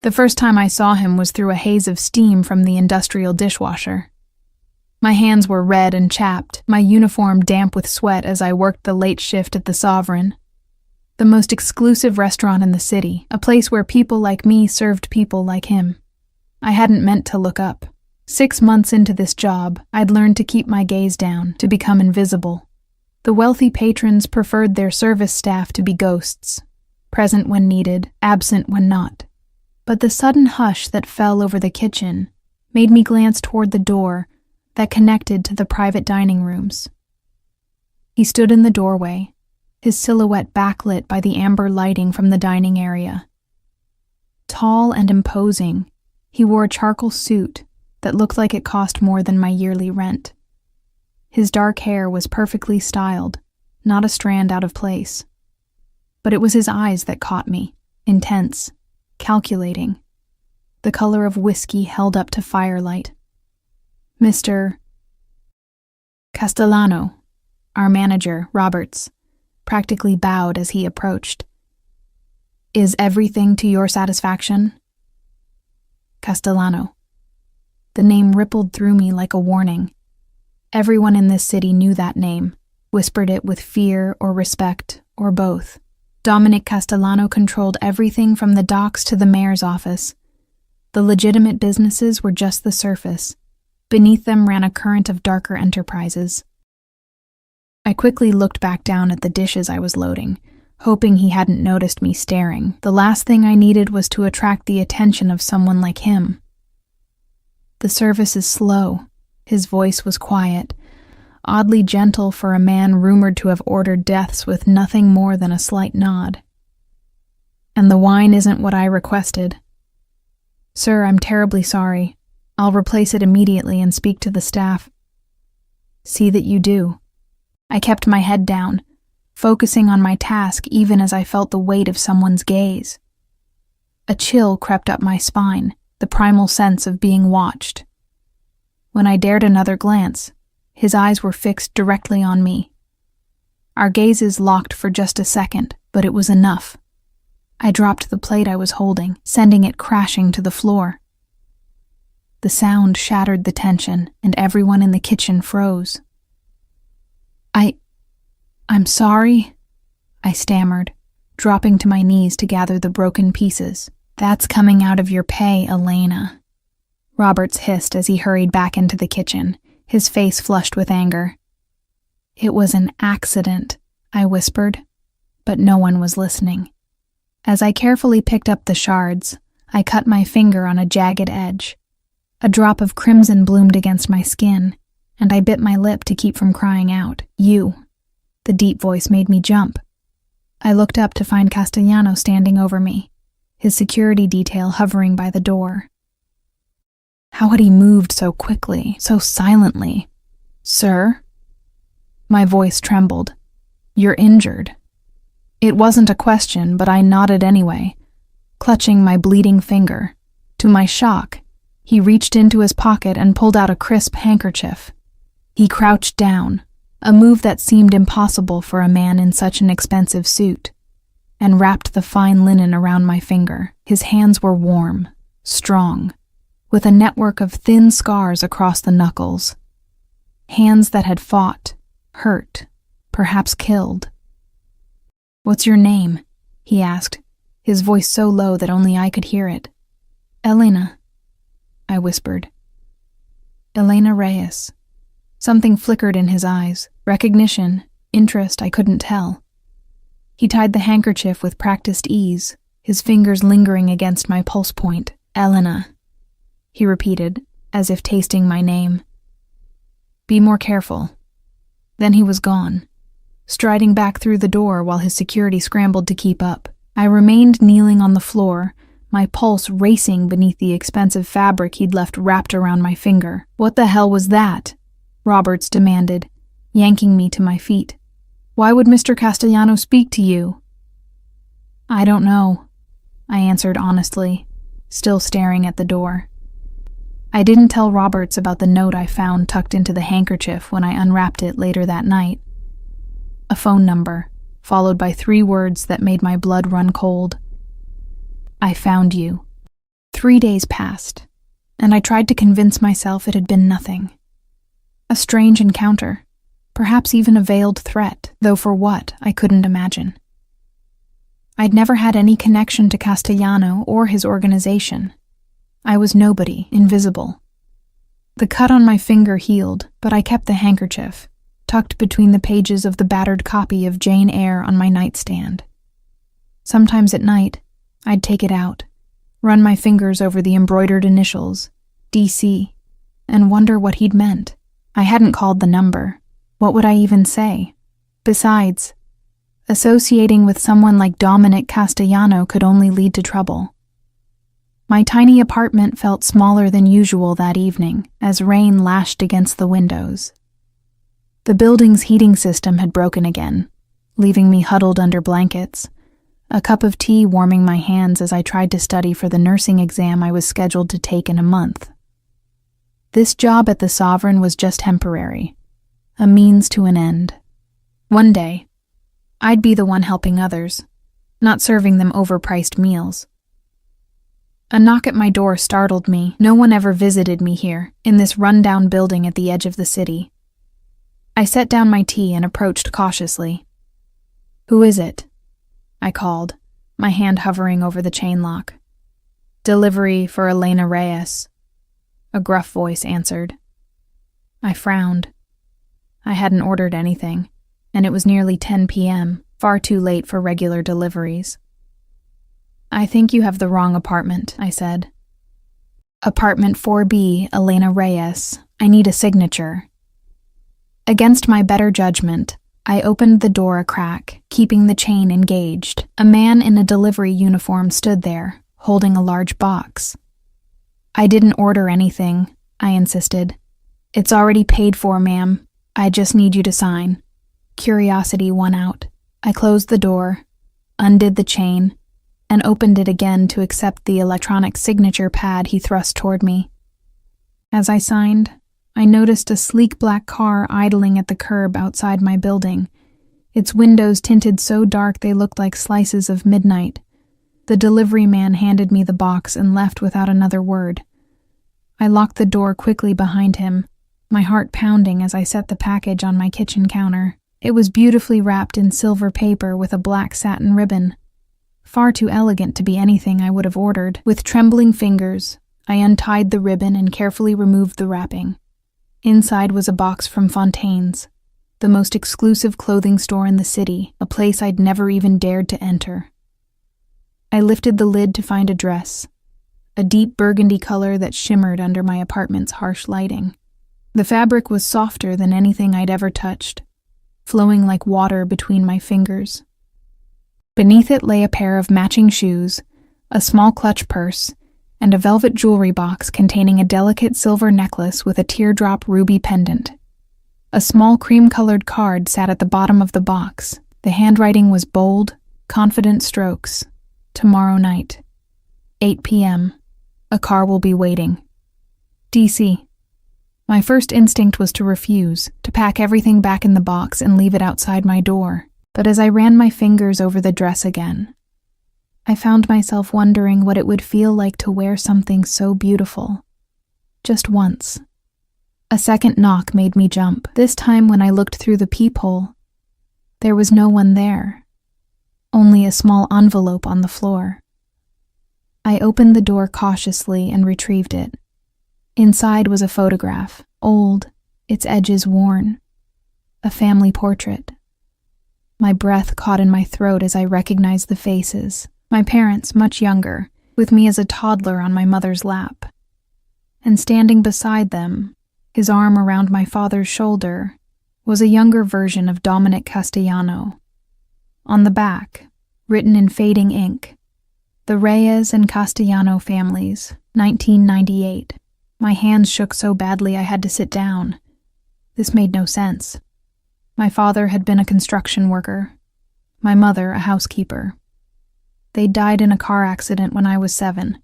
The first time I saw him was through a haze of steam from the industrial dishwasher. My hands were red and chapped, my uniform damp with sweat as I worked the late shift at the Sovereign, the most exclusive restaurant in the city, a place where people like me served people like him. I hadn't meant to look up. 6 months into this job, I'd learned to keep my gaze down, to become invisible. The wealthy patrons preferred their service staff to be ghosts, present when needed, absent when not. But the sudden hush that fell over the kitchen made me glance toward the door that connected to the private dining rooms. He stood in the doorway, his silhouette backlit by the amber lighting from the dining area. Tall and imposing, he wore a charcoal suit that looked like it cost more than my yearly rent. His dark hair was perfectly styled, not a strand out of place. But it was his eyes that caught me, intense, calculating, the color of whiskey held up to firelight. Mr. Castellano, our manager, Roberts, practically bowed as he approached. "Is everything to your satisfaction?" Castellano. The name rippled through me like a warning. Everyone in this city knew that name, whispered it with fear or respect, or both. Dominic Castellano controlled everything from the docks to the mayor's office. The legitimate businesses were just the surface. Beneath them ran a current of darker enterprises. I quickly looked back down at the dishes I was loading, hoping he hadn't noticed me staring. The last thing I needed was to attract the attention of someone like him. "The service is slow." His voice was quiet, oddly gentle for a man rumored to have ordered deaths with nothing more than a slight nod. "And the wine isn't what I requested." "Sir, I'm terribly sorry. I'll replace it immediately and speak to the staff." "See that you do." I kept my head down, focusing on my task even as I felt the weight of someone's gaze. A chill crept up my spine, the primal sense of being watched. When I dared another glance, his eyes were fixed directly on me. Our gazes locked for just a second, but it was enough. I dropped the plate I was holding, sending it crashing to the floor. The sound shattered the tension, and everyone in the kitchen froze. I'm sorry," I stammered, dropping to my knees to gather the broken pieces. "That's coming out of your pay, Elena," Roberts hissed as he hurried back into the kitchen, his face flushed with anger. "It was an accident," I whispered, but no one was listening. As I carefully picked up the shards, I cut my finger on a jagged edge. A drop of crimson bloomed against my skin, and I bit my lip to keep from crying out. "You." The deep voice made me jump. I looked up to find Castellano standing over me, his security detail hovering by the door. How had he moved so quickly, so silently? "Sir?" My voice trembled. "You're injured." It wasn't a question, but I nodded anyway, clutching my bleeding finger. To my shock, he reached into his pocket and pulled out a crisp handkerchief. He crouched down, a move that seemed impossible for a man in such an expensive suit, and wrapped the fine linen around my finger. His hands were warm, strong, with a network of thin scars across the knuckles. Hands that had fought, hurt, perhaps killed. "What's your name?" he asked, his voice so low that only I could hear it. "Elena," I whispered. "Elena Reyes." Something flickered in his eyes, recognition, interest, I couldn't tell. He tied the handkerchief with practiced ease, his fingers lingering against my pulse point. "Elena," he repeated, as if tasting my name. "Be more careful." Then he was gone, striding back through the door while his security scrambled to keep up. I remained kneeling on the floor, my pulse racing beneath the expensive fabric he'd left wrapped around my finger. "What the hell was that?" Roberts demanded, yanking me to my feet. "Why would Mr. Castellano speak to you?" "I don't know," I answered honestly, still staring at the door. I didn't tell Roberts about the note I found tucked into the handkerchief when I unwrapped it later that night. A phone number, followed by 3 words that made my blood run cold. "I found you." 3 days passed, and I tried to convince myself it had been nothing. A strange encounter, perhaps even a veiled threat, though for what, I couldn't imagine. I'd never had any connection to Castellano or his organization. I was nobody, invisible. The cut on my finger healed, but I kept the handkerchief, tucked between the pages of the battered copy of Jane Eyre on my nightstand. Sometimes at night, I'd take it out, run my fingers over the embroidered initials, DC, and wonder what he'd meant. I hadn't called the number. What would I even say? Besides, associating with someone like Dominic Castellano could only lead to trouble. My tiny apartment felt smaller than usual that evening as rain lashed against the windows. The building's heating system had broken again, leaving me huddled under blankets, a cup of tea warming my hands as I tried to study for the nursing exam I was scheduled to take in a month. This job at the Sovereign was just temporary, a means to an end. One day, I'd be the one helping others, not serving them overpriced meals. A knock at my door startled me. No one ever visited me here, in this run-down building at the edge of the city. I set down my tea and approached cautiously. "Who is it?" I called, my hand hovering over the chain lock. "Delivery for Elena Reyes," a gruff voice answered. I frowned. I hadn't ordered anything, and it was nearly 10 p.m., far too late for regular deliveries. "I think you have the wrong apartment," I said. "Apartment 4B, Elena Reyes. I need a signature." Against my better judgment, I opened the door a crack, keeping the chain engaged. A man in a delivery uniform stood there, holding a large box. "I didn't order anything," I insisted. "It's already paid for, ma'am. I just need you to sign." Curiosity won out. I closed the door, undid the chain, and opened it again to accept the electronic signature pad he thrust toward me. As I signed, I noticed a sleek black car idling at the curb outside my building, its windows tinted so dark they looked like slices of midnight. The delivery man handed me the box and left without another word. I locked the door quickly behind him, my heart pounding as I set the package on my kitchen counter. It was beautifully wrapped in silver paper with a black satin ribbon, far too elegant to be anything I would have ordered. With trembling fingers, I untied the ribbon and carefully removed the wrapping. Inside was a box from Fontaine's, the most exclusive clothing store in the city, a place I'd never even dared to enter. I lifted the lid to find a dress, a deep burgundy color that shimmered under my apartment's harsh lighting. The fabric was softer than anything I'd ever touched, flowing like water between my fingers. Beneath it lay a pair of matching shoes, a small clutch purse, and a velvet jewelry box containing a delicate silver necklace with a teardrop ruby pendant. A small cream-colored card sat at the bottom of the box. The handwriting was bold, confident strokes. "Tomorrow night, 8 p.m. A car will be waiting. DC." My first instinct was to refuse, to pack everything back in the box and leave it outside my door. But as I ran my fingers over the dress again, I found myself wondering what it would feel like to wear something so beautiful. Just once. A second knock made me jump. This time when I looked through the peephole, there was no one there. Only a small envelope on the floor. I opened the door cautiously and retrieved it. Inside was a photograph, old, its edges worn. A family portrait. My breath caught in my throat as I recognized the faces. My parents, much younger, with me as a toddler on my mother's lap. And standing beside them, his arm around my father's shoulder, was a younger version of Dominic Castellano. On the back, written in fading ink, "The Reyes and Castellano families, 1998. My hands shook so badly I had to sit down. This made no sense. My father had been a construction worker, my mother a housekeeper. They died in a car accident when I was 7,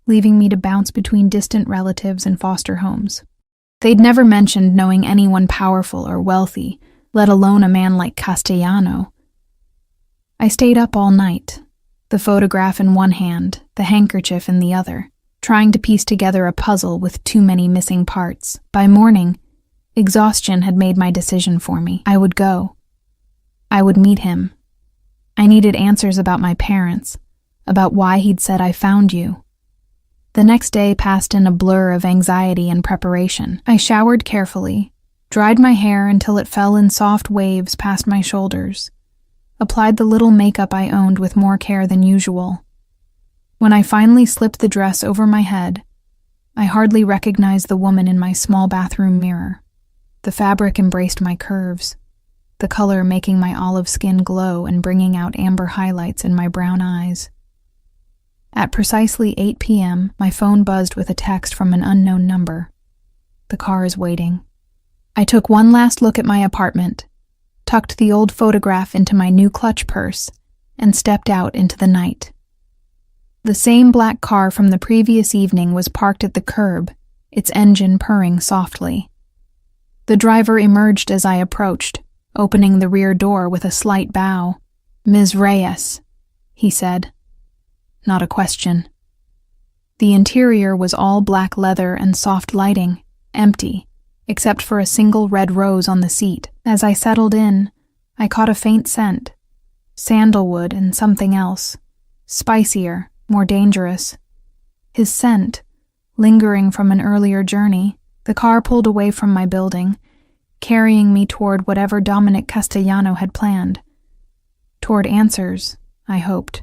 leaving me to bounce between distant relatives and foster homes. They'd never mentioned knowing anyone powerful or wealthy, let alone a man like Castellano. I stayed up all night, the photograph in one hand, the handkerchief in the other. trying to piece together a puzzle with too many missing parts. By morning, exhaustion had made my decision for me. I would go. I would meet him. I needed answers about my parents, about why he'd said I found you. The next day passed in a blur of anxiety and preparation. I showered carefully, dried my hair until it fell in soft waves past my shoulders, applied the little makeup I owned with more care than usual. When I finally slipped the dress over my head, I hardly recognized the woman in my small bathroom mirror. The fabric embraced my curves, the color making my olive skin glow and bringing out amber highlights in my brown eyes. At precisely 8 p.m., my phone buzzed with a text from an unknown number. The car is waiting. I took one last look at my apartment, tucked the old photograph into my new clutch purse, and stepped out into the night. The same black car from the previous evening was parked at the curb, its engine purring softly. The driver emerged as I approached, opening the rear door with a slight bow. "Ms. Reyes," he said. Not a question. The interior was all black leather and soft lighting, empty, except for a single red rose on the seat. As I settled in, I caught a faint scent, sandalwood and something else, spicier, more dangerous. His scent, lingering from an earlier journey. The car pulled away from my building, carrying me toward whatever Dominic Castellano had planned. Toward answers, I hoped.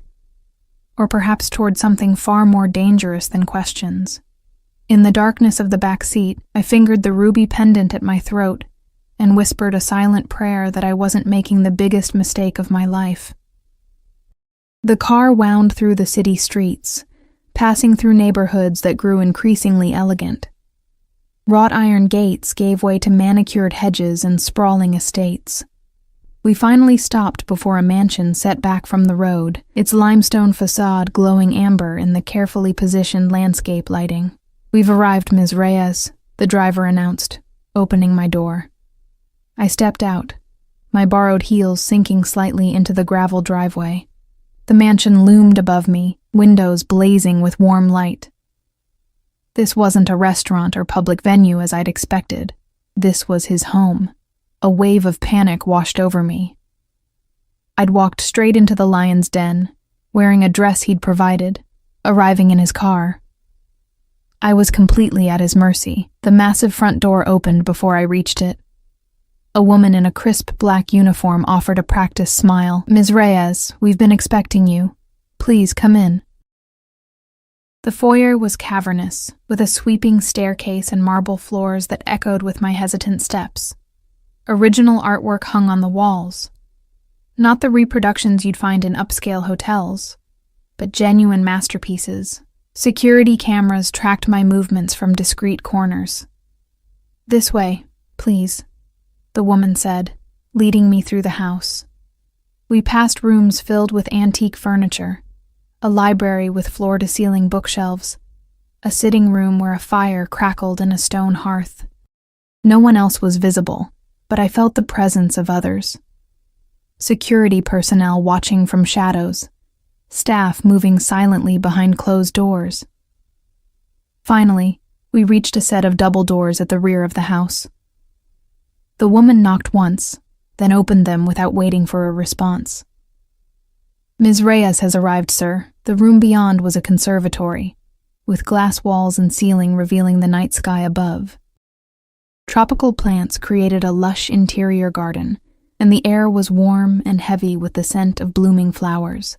Or perhaps toward something far more dangerous than questions. In the darkness of the back seat, I fingered the ruby pendant at my throat and whispered a silent prayer that I wasn't making the biggest mistake of my life. The car wound through the city streets, passing through neighborhoods that grew increasingly elegant. Wrought iron gates gave way to manicured hedges and sprawling estates. We finally stopped before a mansion set back from the road, its limestone facade glowing amber in the carefully positioned landscape lighting. "We've arrived, Ms. Reyes," the driver announced, opening my door. I stepped out, my borrowed heels sinking slightly into the gravel driveway. The mansion loomed above me, windows blazing with warm light. This wasn't a restaurant or public venue as I'd expected. This was his home. A wave of panic washed over me. I'd walked straight into the lion's den, wearing a dress he'd provided, arriving in his car. I was completely at his mercy. The massive front door opened before I reached it. A woman in a crisp black uniform offered a practiced smile. "Ms. Reyes, we've been expecting you. Please come in." The foyer was cavernous, with a sweeping staircase and marble floors that echoed with my hesitant steps. Original artwork hung on the walls. Not the reproductions you'd find in upscale hotels, but genuine masterpieces. Security cameras tracked my movements from discreet corners. "This way, please," the woman said, leading me through the house. We passed rooms filled with antique furniture, a library with floor-to-ceiling bookshelves, a sitting room where a fire crackled in a stone hearth. No one else was visible, but I felt the presence of others. Security personnel watching from shadows, staff moving silently behind closed doors. Finally, we reached a set of double doors at the rear of the house. The woman knocked once, then opened them without waiting for a response. "Ms. Reyes has arrived, sir." The room beyond was a conservatory, with glass walls and ceiling revealing the night sky above. Tropical plants created a lush interior garden, and the air was warm and heavy with the scent of blooming flowers.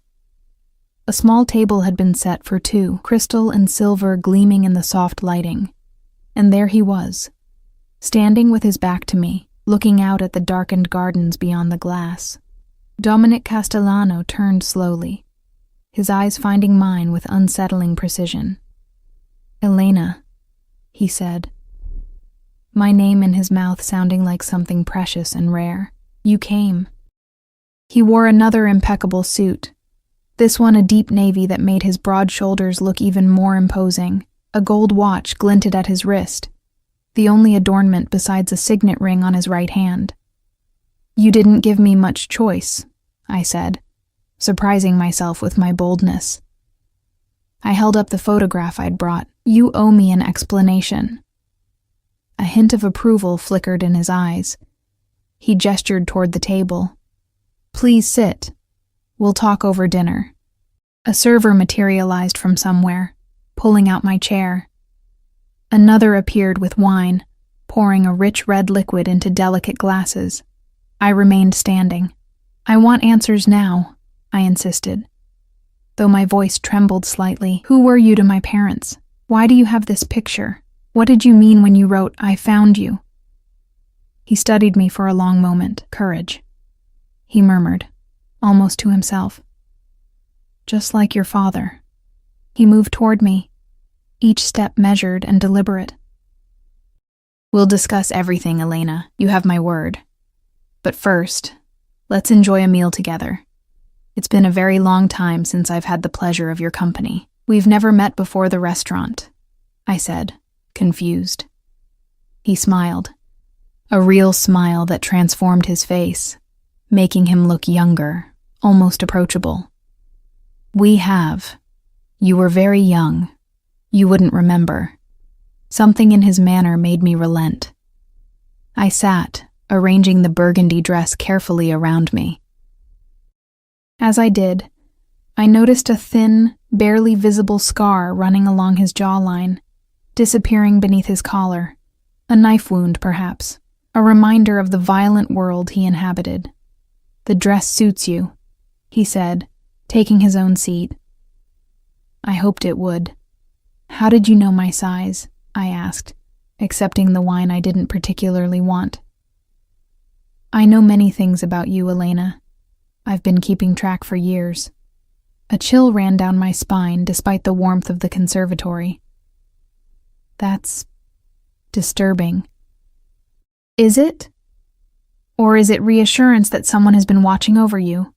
A small table had been set for two, crystal and silver gleaming in the soft lighting, and there he was, standing with his back to me, looking out at the darkened gardens beyond the glass. Dominic Castellano turned slowly, his eyes finding mine with unsettling precision. "Elena," he said, my name in his mouth sounding like something precious and rare. "You came." He wore another impeccable suit, this one a deep navy that made his broad shoulders look even more imposing. A gold watch glinted at his wrist, the only adornment besides a signet ring on his right hand. "You didn't give me much choice," I said, surprising myself with my boldness. I held up the photograph I'd brought. You owe me an explanation. A hint of approval flickered in his eyes. He gestured toward the table. Please sit. We'll talk over dinner. A server materialized from somewhere, pulling out my chair. Another appeared with wine, pouring a rich red liquid into delicate glasses. I remained standing. I want answers now, I insisted. Though my voice trembled slightly. Who were you to my parents? Why do you have this picture? What did you mean when you wrote, I found you? He studied me for a long moment. Courage, he murmured, almost to himself. Just like your father. He moved toward me, each step measured and deliberate. We'll discuss everything, Elena. You have my word. But first, let's enjoy a meal together. It's been a very long time since I've had the pleasure of your company. We've never met before the restaurant, I said, confused. He smiled, a real smile that transformed his face, making him look younger, almost approachable. We have. You were very young. You wouldn't remember. Something in his manner made me relent. I sat, arranging the burgundy dress carefully around me. As I did, I noticed a thin, barely visible scar running along his jawline, disappearing beneath his collar, a knife wound perhaps, a reminder of the violent world he inhabited. The dress suits you, he said, taking his own seat. I hoped it would. How did you know my size? I asked, accepting the wine I didn't particularly want. I know many things about you, Elena. I've been keeping track for years. A chill ran down my spine despite the warmth of the conservatory. That's disturbing. Is it? Or is it reassurance that someone has been watching over you?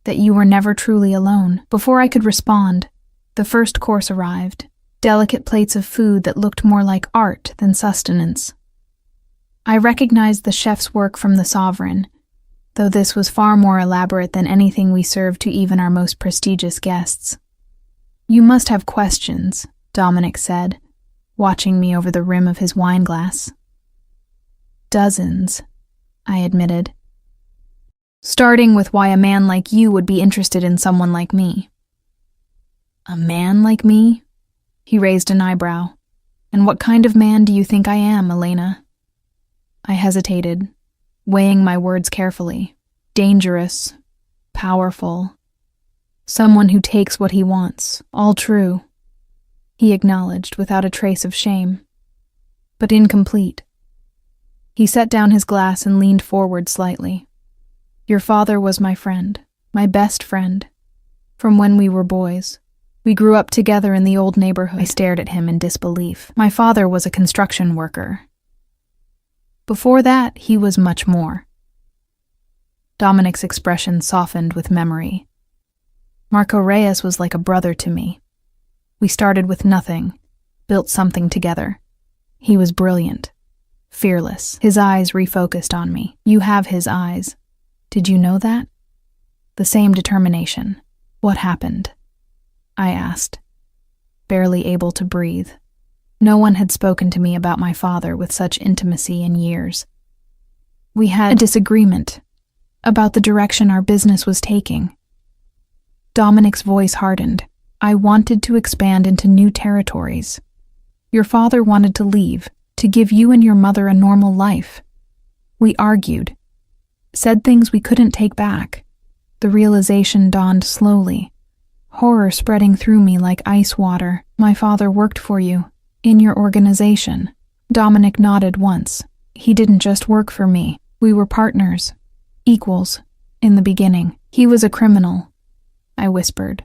That you were never truly alone? Before I could respond, the first course arrived, delicate plates of food that looked more like art than sustenance. I recognized the chef's work from the Sovereign, though this was far more elaborate than anything we served to even our most prestigious guests. You must have questions, Dominic said, watching me over the rim of his wineglass. Dozens, I admitted. Starting with why a man like you would be interested in someone like me. A man like me? He raised an eyebrow. And what kind of man do you think I am, Elena? I hesitated, weighing my words carefully. Dangerous, powerful, someone who takes what he wants, all true, he acknowledged without a trace of shame, but incomplete. He set down his glass and leaned forward slightly. Your father was my friend, my best friend, from when we were boys. We grew up together in the old neighborhood. I stared at him in disbelief. My father was a construction worker. Before that, he was much more. Dominic's expression softened with memory. Marco Reyes was like a brother to me. We started with nothing, built something together. He was brilliant, fearless. His eyes refocused on me. You have his eyes. Did you know that? The same determination. What happened? I asked, barely able to breathe. No one had spoken to me about my father with such intimacy in years. We had a disagreement about the direction our business was taking. Dominic's voice hardened. I wanted to expand into new territories. Your father wanted to leave, to give you and your mother a normal life. We argued, said things we couldn't take back. The realization dawned slowly, horror spreading through me like ice water. My father worked for you. In your organization. Dominic nodded once. He didn't just work for me. We were partners. Equals. In the beginning. He was a criminal, I whispered,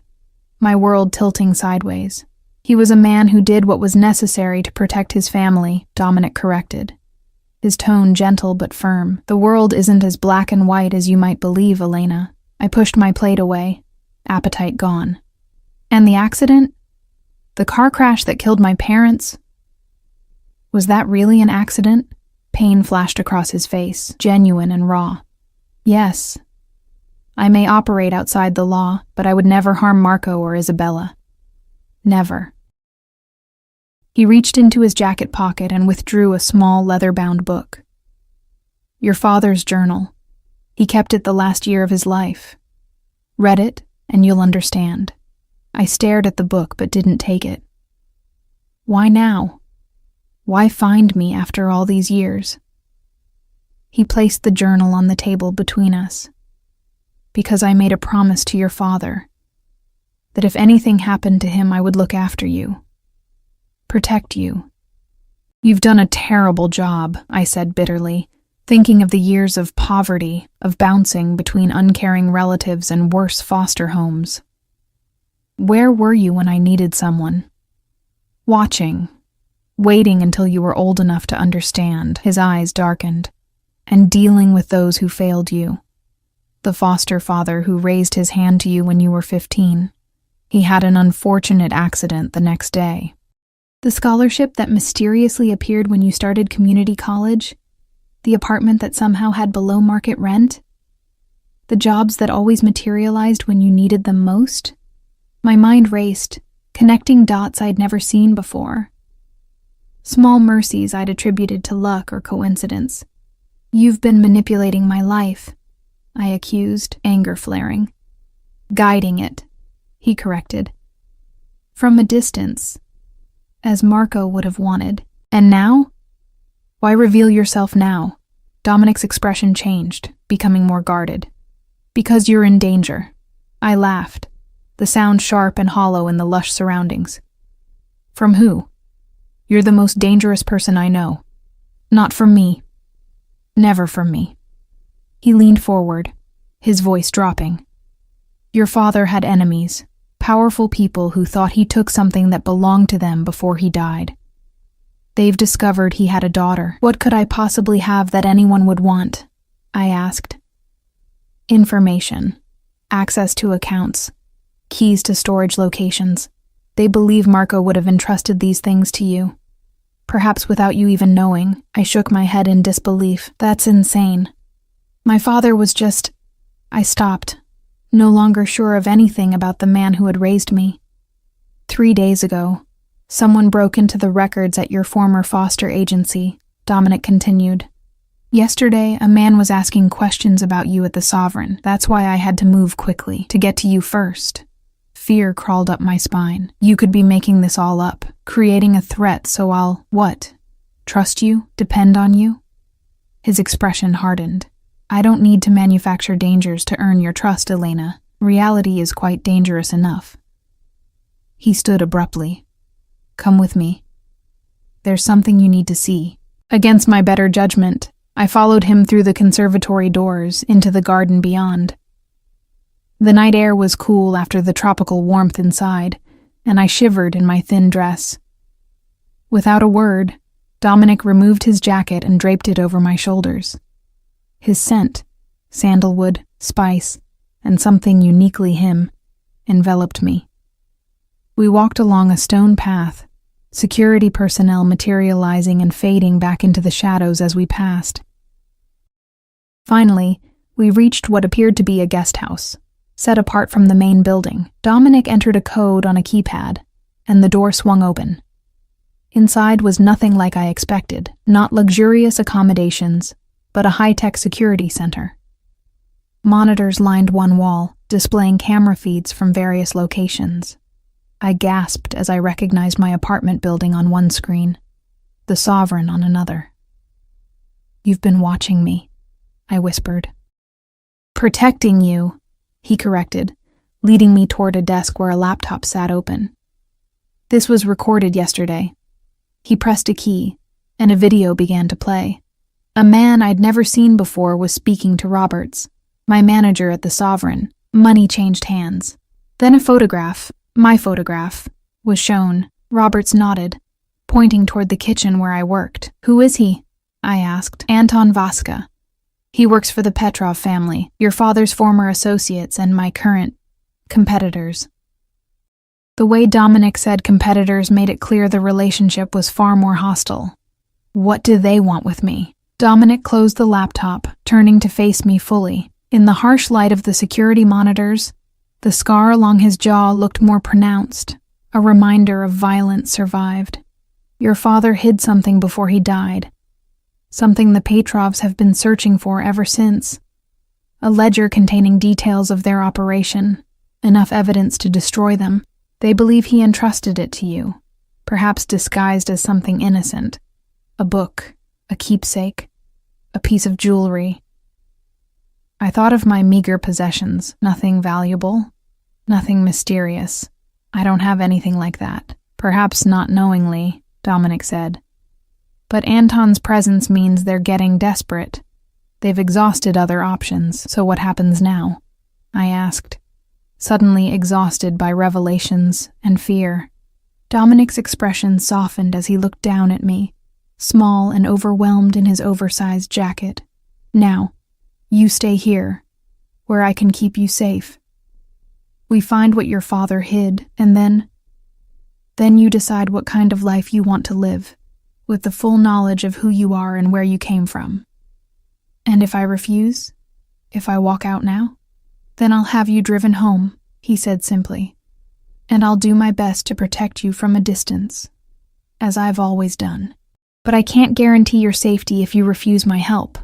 my world tilting sideways. He was a man who did what was necessary to protect his family, Dominic corrected. His tone gentle but firm. The world isn't as black and white as you might believe, Elena. I pushed my plate away, appetite gone. And the accident? The car crash that killed my parents? Was that really an accident? Pain flashed across his face, genuine and raw. Yes. I may operate outside the law, but I would never harm Marco or Isabella. Never. He reached into his jacket pocket and withdrew a small leather-bound book. Your father's journal. He kept it the last year of his life. Read it, and you'll understand. I stared at the book but didn't take it. Why now? Why find me after all these years? He placed the journal on the table between us. Because I made a promise to your father that if anything happened to him, I would look after you. Protect you. You've done a terrible job, I said bitterly, thinking of the years of poverty, of bouncing between uncaring relatives and worse foster homes. Where were you when I needed someone? Watching, waiting until you were old enough to understand, his eyes darkened, and dealing with those who failed you. The foster father who raised his hand to you when you were 15. He had an unfortunate accident the next day. The scholarship that mysteriously appeared when you started community college? The apartment that somehow had below-market rent? The jobs that always materialized when you needed them most? My mind raced, connecting dots I'd never seen before. Small mercies I'd attributed to luck or coincidence. You've been manipulating my life, I accused, anger flaring. Guiding it, he corrected. From a distance, as Marco would have wanted. And now? Why reveal yourself now? Dominic's expression changed, becoming more guarded. Because you're in danger. I laughed, the sound sharp and hollow in the lush surroundings. From who? You're the most dangerous person I know. Not from me. Never from me. He leaned forward, his voice dropping. Your father had enemies, powerful people who thought he took something that belonged to them before he died. They've discovered he had a daughter. What could I possibly have that anyone would want? I asked. Information, access to accounts, keys to storage locations. They believe Marco would have entrusted these things to you. Perhaps without you even knowing. I shook my head in disbelief. That's insane. My father was just... I stopped, no longer sure of anything about the man who had raised me. 3 days ago, someone broke into the records at your former foster agency, Dominic continued. Yesterday, a man was asking questions about you at the Sovereign. That's why I had to move quickly, to get to you first. Fear crawled up my spine. You could be making this all up, creating a threat, so I'll, what? Trust you? Depend on you? His expression hardened. I don't need to manufacture dangers to earn your trust, Elena. Reality is quite dangerous enough. He stood abruptly. Come with me. There's something you need to see. Against my better judgment, I followed him through the conservatory doors into the garden beyond. The night air was cool after the tropical warmth inside, and I shivered in my thin dress. Without a word, Dominic removed his jacket and draped it over my shoulders. His scent, sandalwood, spice, and something uniquely him, enveloped me. We walked along a stone path, security personnel materializing and fading back into the shadows as we passed. Finally, we reached what appeared to be a guest house, set apart from the main building. Dominic entered a code on a keypad, and the door swung open. Inside was nothing like I expected, not luxurious accommodations, but a high-tech security center. Monitors lined one wall, displaying camera feeds from various locations. I gasped as I recognized my apartment building on one screen, the Sovereign on another. You've been watching me, I whispered. Protecting you, he corrected, leading me toward a desk where a laptop sat open. This was recorded yesterday. He pressed a key, and a video began to play. A man I'd never seen before was speaking to Roberts, my manager at the Sovereign. Money changed hands. Then a photograph, my photograph, was shown. Roberts nodded, pointing toward the kitchen where I worked. Who is he? I asked. Anton Vaska. He works for the Petrov family, your father's former associates and my current competitors. The way Dominic said competitors made it clear the relationship was far more hostile. What do they want with me? Dominic closed the laptop, turning to face me fully. In the harsh light of the security monitors, the scar along his jaw looked more pronounced, A reminder of violence survived. Your father hid something before he died. Something the Petrovs have been searching for ever since. A ledger containing details of their operation, enough evidence to destroy them. They believe he entrusted it to you, perhaps disguised as something innocent. A book, a keepsake, a piece of jewelry. I thought of my meager possessions, nothing valuable, nothing mysterious. I don't have anything like that. Perhaps not knowingly, Dominic said. But Anton's presence means they're getting desperate. They've exhausted other options, so what happens now? I asked, suddenly exhausted by revelations and fear. Dominic's expression softened as he looked down at me, small and overwhelmed in his oversized jacket. Now, you stay here, where I can keep you safe. We find what your father hid, and then you decide what kind of life you want to live, with the full knowledge of who you are and where you came from. And if I refuse, if I walk out now, then I'll have you driven home, he said simply, and I'll do my best to protect you from a distance, as I've always done. But I can't guarantee your safety if you refuse my help.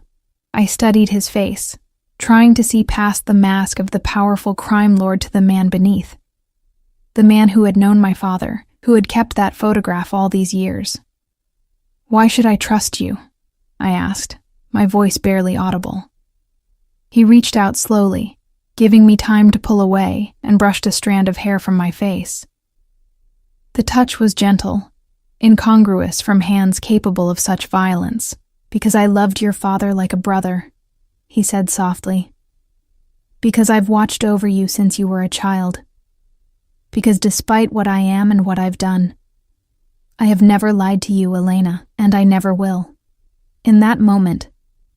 I studied his face, trying to see past the mask of the powerful crime lord to the man beneath. The man who had known my father, who had kept that photograph all these years. Why should I trust you? I asked, my voice barely audible. He reached out slowly, giving me time to pull away, and brushed a strand of hair from my face. The touch was gentle, incongruous from hands capable of such violence, because I loved your father like a brother, he said softly. Because I've watched over you since you were a child. Because despite what I am and what I've done, I have never lied to you, Elena, and I never will. In that moment,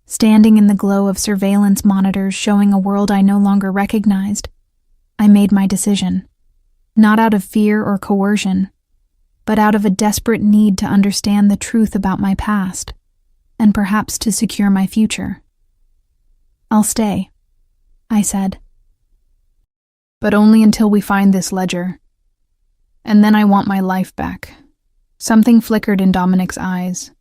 standing in the glow of surveillance monitors showing a world I no longer recognized, I made my decision, not out of fear or coercion, but out of a desperate need to understand the truth about my past, and perhaps to secure my future. I'll stay, I said. But only until we find this ledger. And then I want my life back. Something flickered in Dominic's eyes.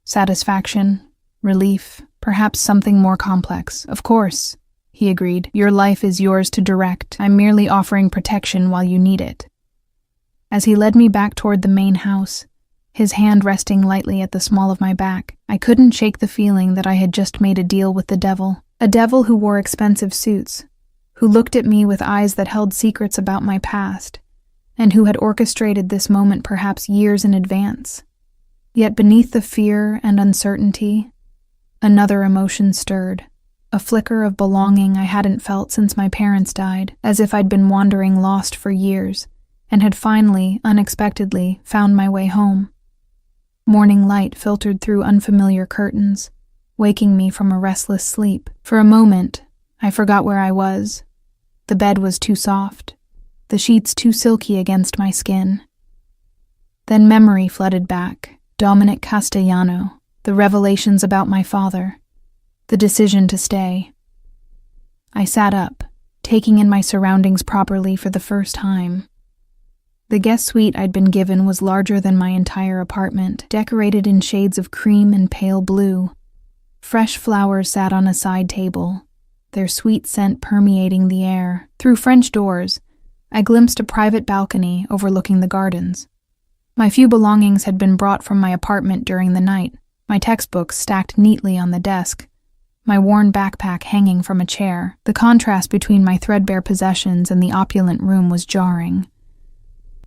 Satisfaction, relief, perhaps something more complex. Of course, he agreed. Your life is yours to direct. I'm merely offering protection while you need it. As he led me back toward the main house, his hand resting lightly at the small of my back, I couldn't shake the feeling that I had just made a deal with the devil. A devil who wore expensive suits, who looked at me with eyes that held secrets about my past, and who had orchestrated this moment perhaps years in advance. Yet beneath the fear and uncertainty, another emotion stirred, a flicker of belonging I hadn't felt since my parents died, as if I'd been wandering lost for years, and had finally, unexpectedly, found my way home. Morning light filtered through unfamiliar curtains, waking me from a restless sleep. For a moment, I forgot where I was. The bed was too soft, the sheets too silky against my skin. Then memory flooded back. Dominic Castellano, the revelations about my father, the decision to stay. I sat up, taking in my surroundings properly for the first time. The guest suite I'd been given was larger than my entire apartment, decorated in shades of cream and pale blue. Fresh flowers sat on a side table, their sweet scent permeating the air. Through French doors, I glimpsed a private balcony overlooking the gardens. My few belongings had been brought from my apartment during the night, my textbooks stacked neatly on the desk, my worn backpack hanging from a chair. The contrast between my threadbare possessions and the opulent room was jarring.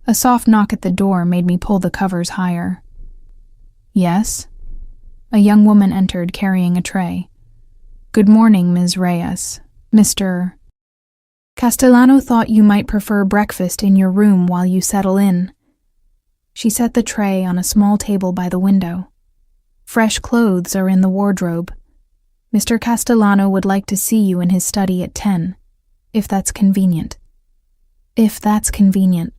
A soft knock at the door made me pull the covers higher. Yes? A young woman entered carrying a tray. Good morning, Ms. Reyes. Mr. Castellano thought you might prefer breakfast in your room while you settle in. She set the tray on a small table by the window. Fresh clothes are in the wardrobe. Mr. Castellano would like to see you in his study at 10, if that's convenient. If that's convenient.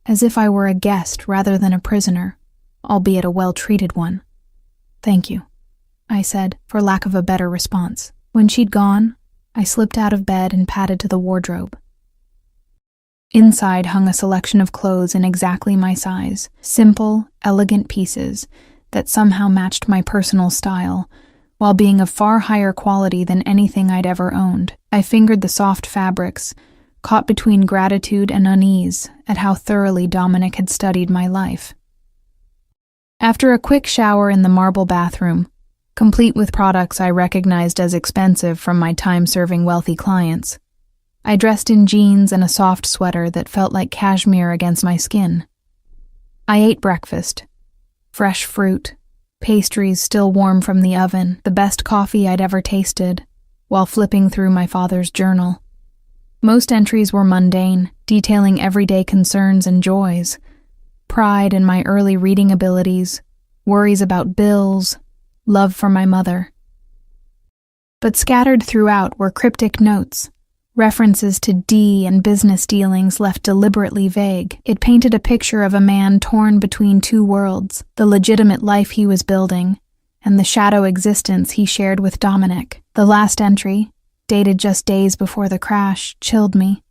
As if I were a guest rather than a prisoner, albeit a well-treated one. Thank you, I said, for lack of a better response. When she'd gone, I slipped out of bed and padded to the wardrobe. Inside hung a selection of clothes in exactly my size, simple, elegant pieces that somehow matched my personal style, while being of far higher quality than anything I'd ever owned. I fingered the soft fabrics, caught between gratitude and unease at how thoroughly Dominic had studied my life. After a quick shower in the marble bathroom, complete with products I recognized as expensive from my time-serving wealthy clients, I dressed in jeans and a soft sweater that felt like cashmere against my skin. I ate breakfast. Fresh fruit, pastries still warm from the oven, the best coffee I'd ever tasted, while flipping through my father's journal. Most entries were mundane, detailing everyday concerns and joys, pride in my early reading abilities, worries about bills, love for my mother. But scattered throughout were cryptic notes, references to D and business dealings left deliberately vague. It painted a picture of a man torn between two worlds, the legitimate life he was building, and the shadow existence he shared with Dominic. The last entry, dated just days before the crash, chilled me.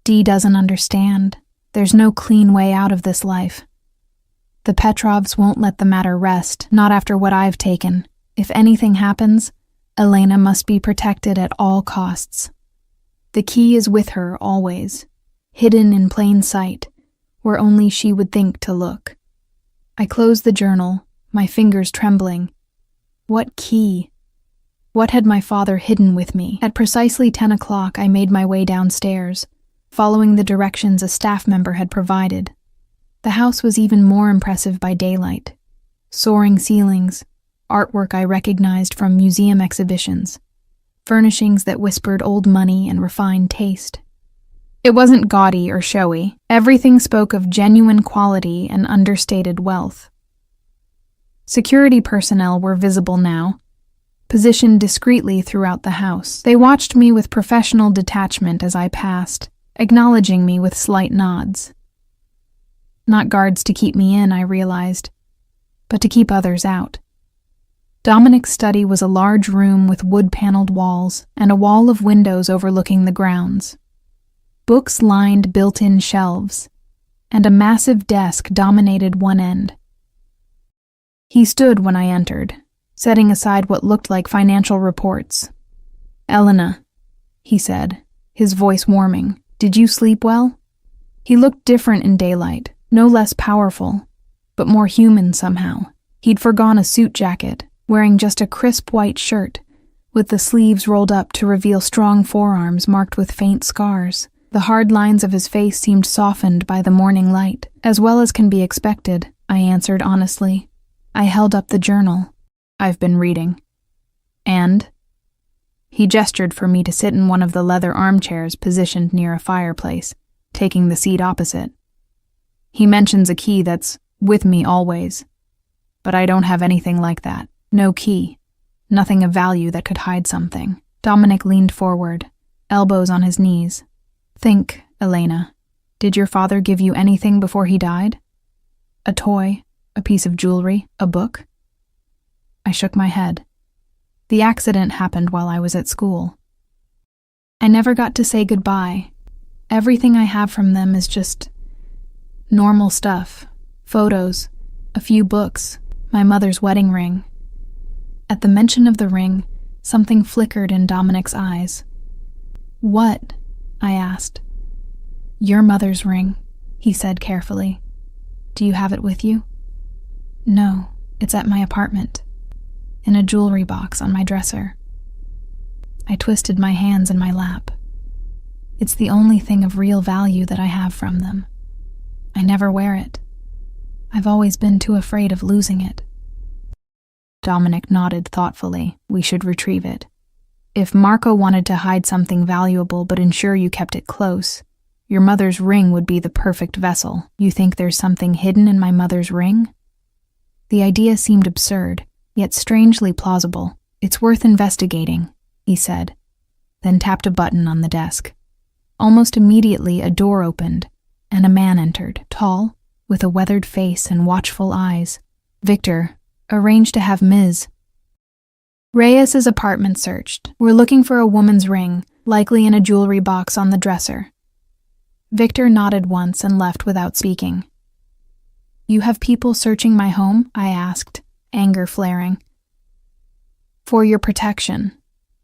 D doesn't understand. There's no clean way out of this life. The Petrovs won't let the matter rest, not after what I've taken. If anything happens, Elena must be protected at all costs. The key is with her always, hidden in plain sight, where only she would think to look. I closed the journal, my fingers trembling. What key? What had my father hidden with me? At precisely 10 o'clock, I made my way downstairs, following the directions a staff member had provided. The house was even more impressive by daylight. Soaring ceilings, artwork I recognized from museum exhibitions, furnishings that whispered old money and refined taste. It wasn't gaudy or showy. Everything spoke of genuine quality and understated wealth. Security personnel were visible now, positioned discreetly throughout the house. They watched me with professional detachment as I passed, acknowledging me with slight nods. Not guards to keep me in, I realized, but to keep others out. Dominic's study was a large room with wood-paneled walls and a wall of windows overlooking the grounds. Books lined built-in shelves, and a massive desk dominated one end. He stood when I entered, setting aside what looked like financial reports. "Elena," he said, his voice warming, "did you sleep well?" He looked different in daylight, no less powerful, but more human somehow. He'd forgone a suit jacket, wearing just a crisp white shirt, with the sleeves rolled up to reveal strong forearms marked with faint scars. The hard lines of his face seemed softened by the morning light. "As well as can be expected," I answered honestly. I held up the journal. "I've been reading." "And?" He gestured for me to sit in one of the leather armchairs positioned near a fireplace, taking the seat opposite. "He mentions a key that's with me always, but I don't have anything like that. No key. Nothing of value that could hide something." Dominic leaned forward, elbows on his knees. "Think, Elena. Did your father give you anything before he died? A toy, a piece of jewelry, a book?" I shook my head. The accident happened while I was at school. I never got to say goodbye. Everything I have from them is just normal stuff. Photos, a few books, my mother's wedding ring. At the mention of the ring, something flickered in Dominic's eyes. "What?" I asked. "Your mother's ring," he said carefully. "Do you have it with you?" "No, it's at my apartment, in a jewelry box on my dresser." I twisted my hands in my lap. It's the only thing of real value that I have from them. I never wear it. I've always been too afraid of losing it. Dominic nodded thoughtfully. "We should retrieve it. If Marco wanted to hide something valuable but ensure you kept it close, your mother's ring would be the perfect vessel. You think there's something hidden in my mother's ring?" The idea seemed absurd, yet strangely plausible. "It's worth investigating," he said, then tapped a button on the desk. Almost immediately, a door opened, and a man entered, tall, with a weathered face and watchful eyes. "Victor, arranged to have Ms. Reyes's apartment searched. We're looking for a woman's ring, likely in a jewelry box on the dresser." Victor nodded once and left without speaking. You have people searching my home? I asked, anger flaring. For your protection,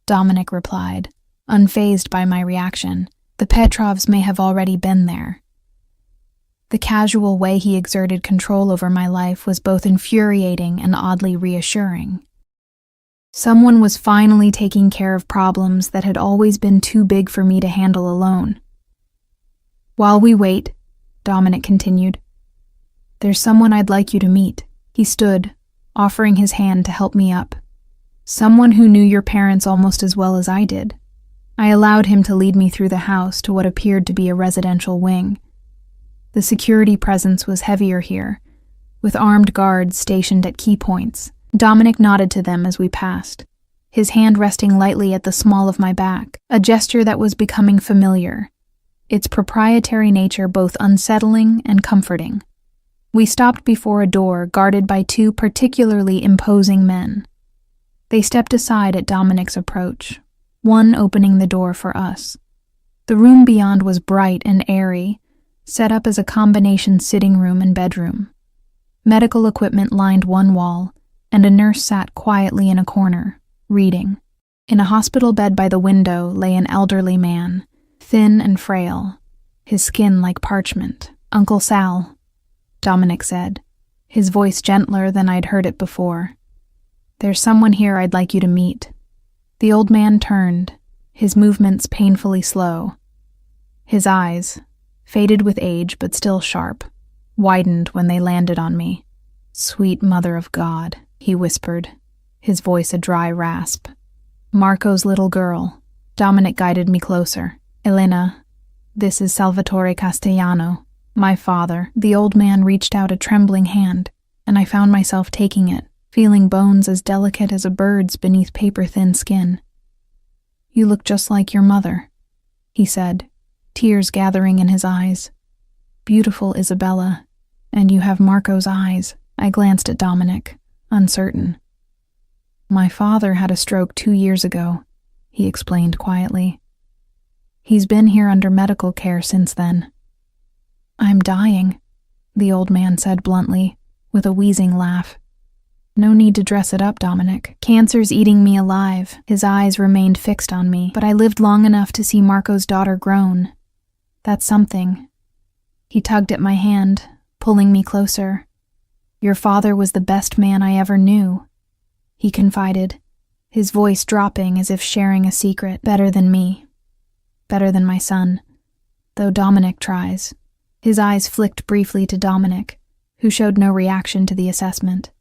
Dominic replied, unfazed by my reaction. The Petrovs may have already been there. The casual way he exerted control over my life was both infuriating and oddly reassuring. Someone was finally taking care of problems that had always been too big for me to handle alone. While we wait, Dominic continued, there's someone I'd like you to meet. He stood, offering his hand to help me up. Someone who knew your parents almost as well as I did. I allowed him to lead me through the house to what appeared to be a residential wing. The security presence was heavier here, with armed guards stationed at key points. Dominic nodded to them as we passed, his hand resting lightly at the small of my back, a gesture that was becoming familiar, its proprietary nature both unsettling and comforting. We stopped before a door guarded by two particularly imposing men. They stepped aside at Dominic's approach, one opening the door for us. The room beyond was bright and airy, set up as a combination sitting room and bedroom. Medical equipment lined one wall, and a nurse sat quietly in a corner, reading. In a hospital bed by the window lay an elderly man, thin and frail, his skin like parchment. Uncle Sal, Dominic said, his voice gentler than I'd heard it before. There's someone here I'd like you to meet. The old man turned, his movements painfully slow. His eyes, faded with age but still sharp, widened when they landed on me. Sweet Mother of God, he whispered, his voice a dry rasp. Marco's little girl. Dominic guided me closer. Elena, this is Salvatore Castellano, my father. The old man reached out a trembling hand, and I found myself taking it, feeling bones as delicate as a bird's beneath paper-thin skin. You look just like your mother, he said, tears gathering in his eyes. Beautiful Isabella, and you have Marco's eyes. I glanced at Dominic, uncertain. My father had a stroke 2 years ago, he explained quietly. He's been here under medical care since then. I'm dying, the old man said bluntly, with a wheezing laugh. No need to dress it up, Dominic. Cancer's eating me alive. His eyes remained fixed on me, but I lived long enough to see Marco's daughter grown. That's something. He tugged at my hand, pulling me closer. Your father was the best man I ever knew, he confided, his voice dropping as if sharing a secret. Better than me. Better than my son. Though Dominic tries. His eyes flicked briefly to Dominic, who showed no reaction to the assessment.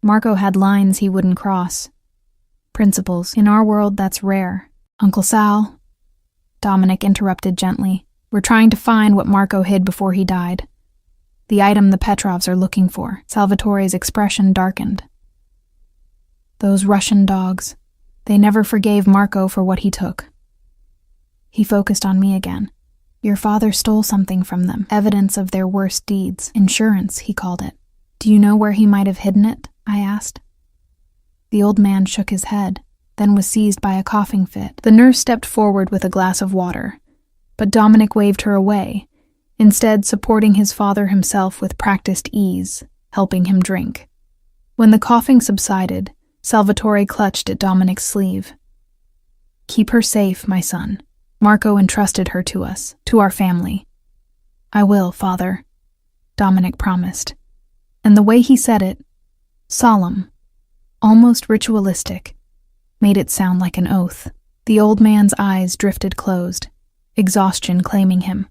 Marco had lines he wouldn't cross. Principles. In our world, that's rare. Uncle Sal, Dominic interrupted gently. We're trying to find what Marco hid before he died. The item the Petrovs are looking for. Salvatore's expression darkened. Those Russian dogs. They never forgave Marco for what he took. He focused on me again. Your father stole something from them. Evidence of their worst deeds. Insurance, he called it. Do you know where he might have hidden it? I asked. The old man shook his head, then was seized by a coughing fit. The nurse stepped forward with a glass of water, but Dominic waved her away, instead supporting his father himself with practiced ease, helping him drink. When the coughing subsided, Salvatore clutched at Dominic's sleeve. Keep her safe, my son. Marco entrusted her to us, to our family. I will, father, Dominic promised. And the way he said it, solemn, almost ritualistic, made it sound like an oath. The old man's eyes drifted closed, exhaustion claiming him.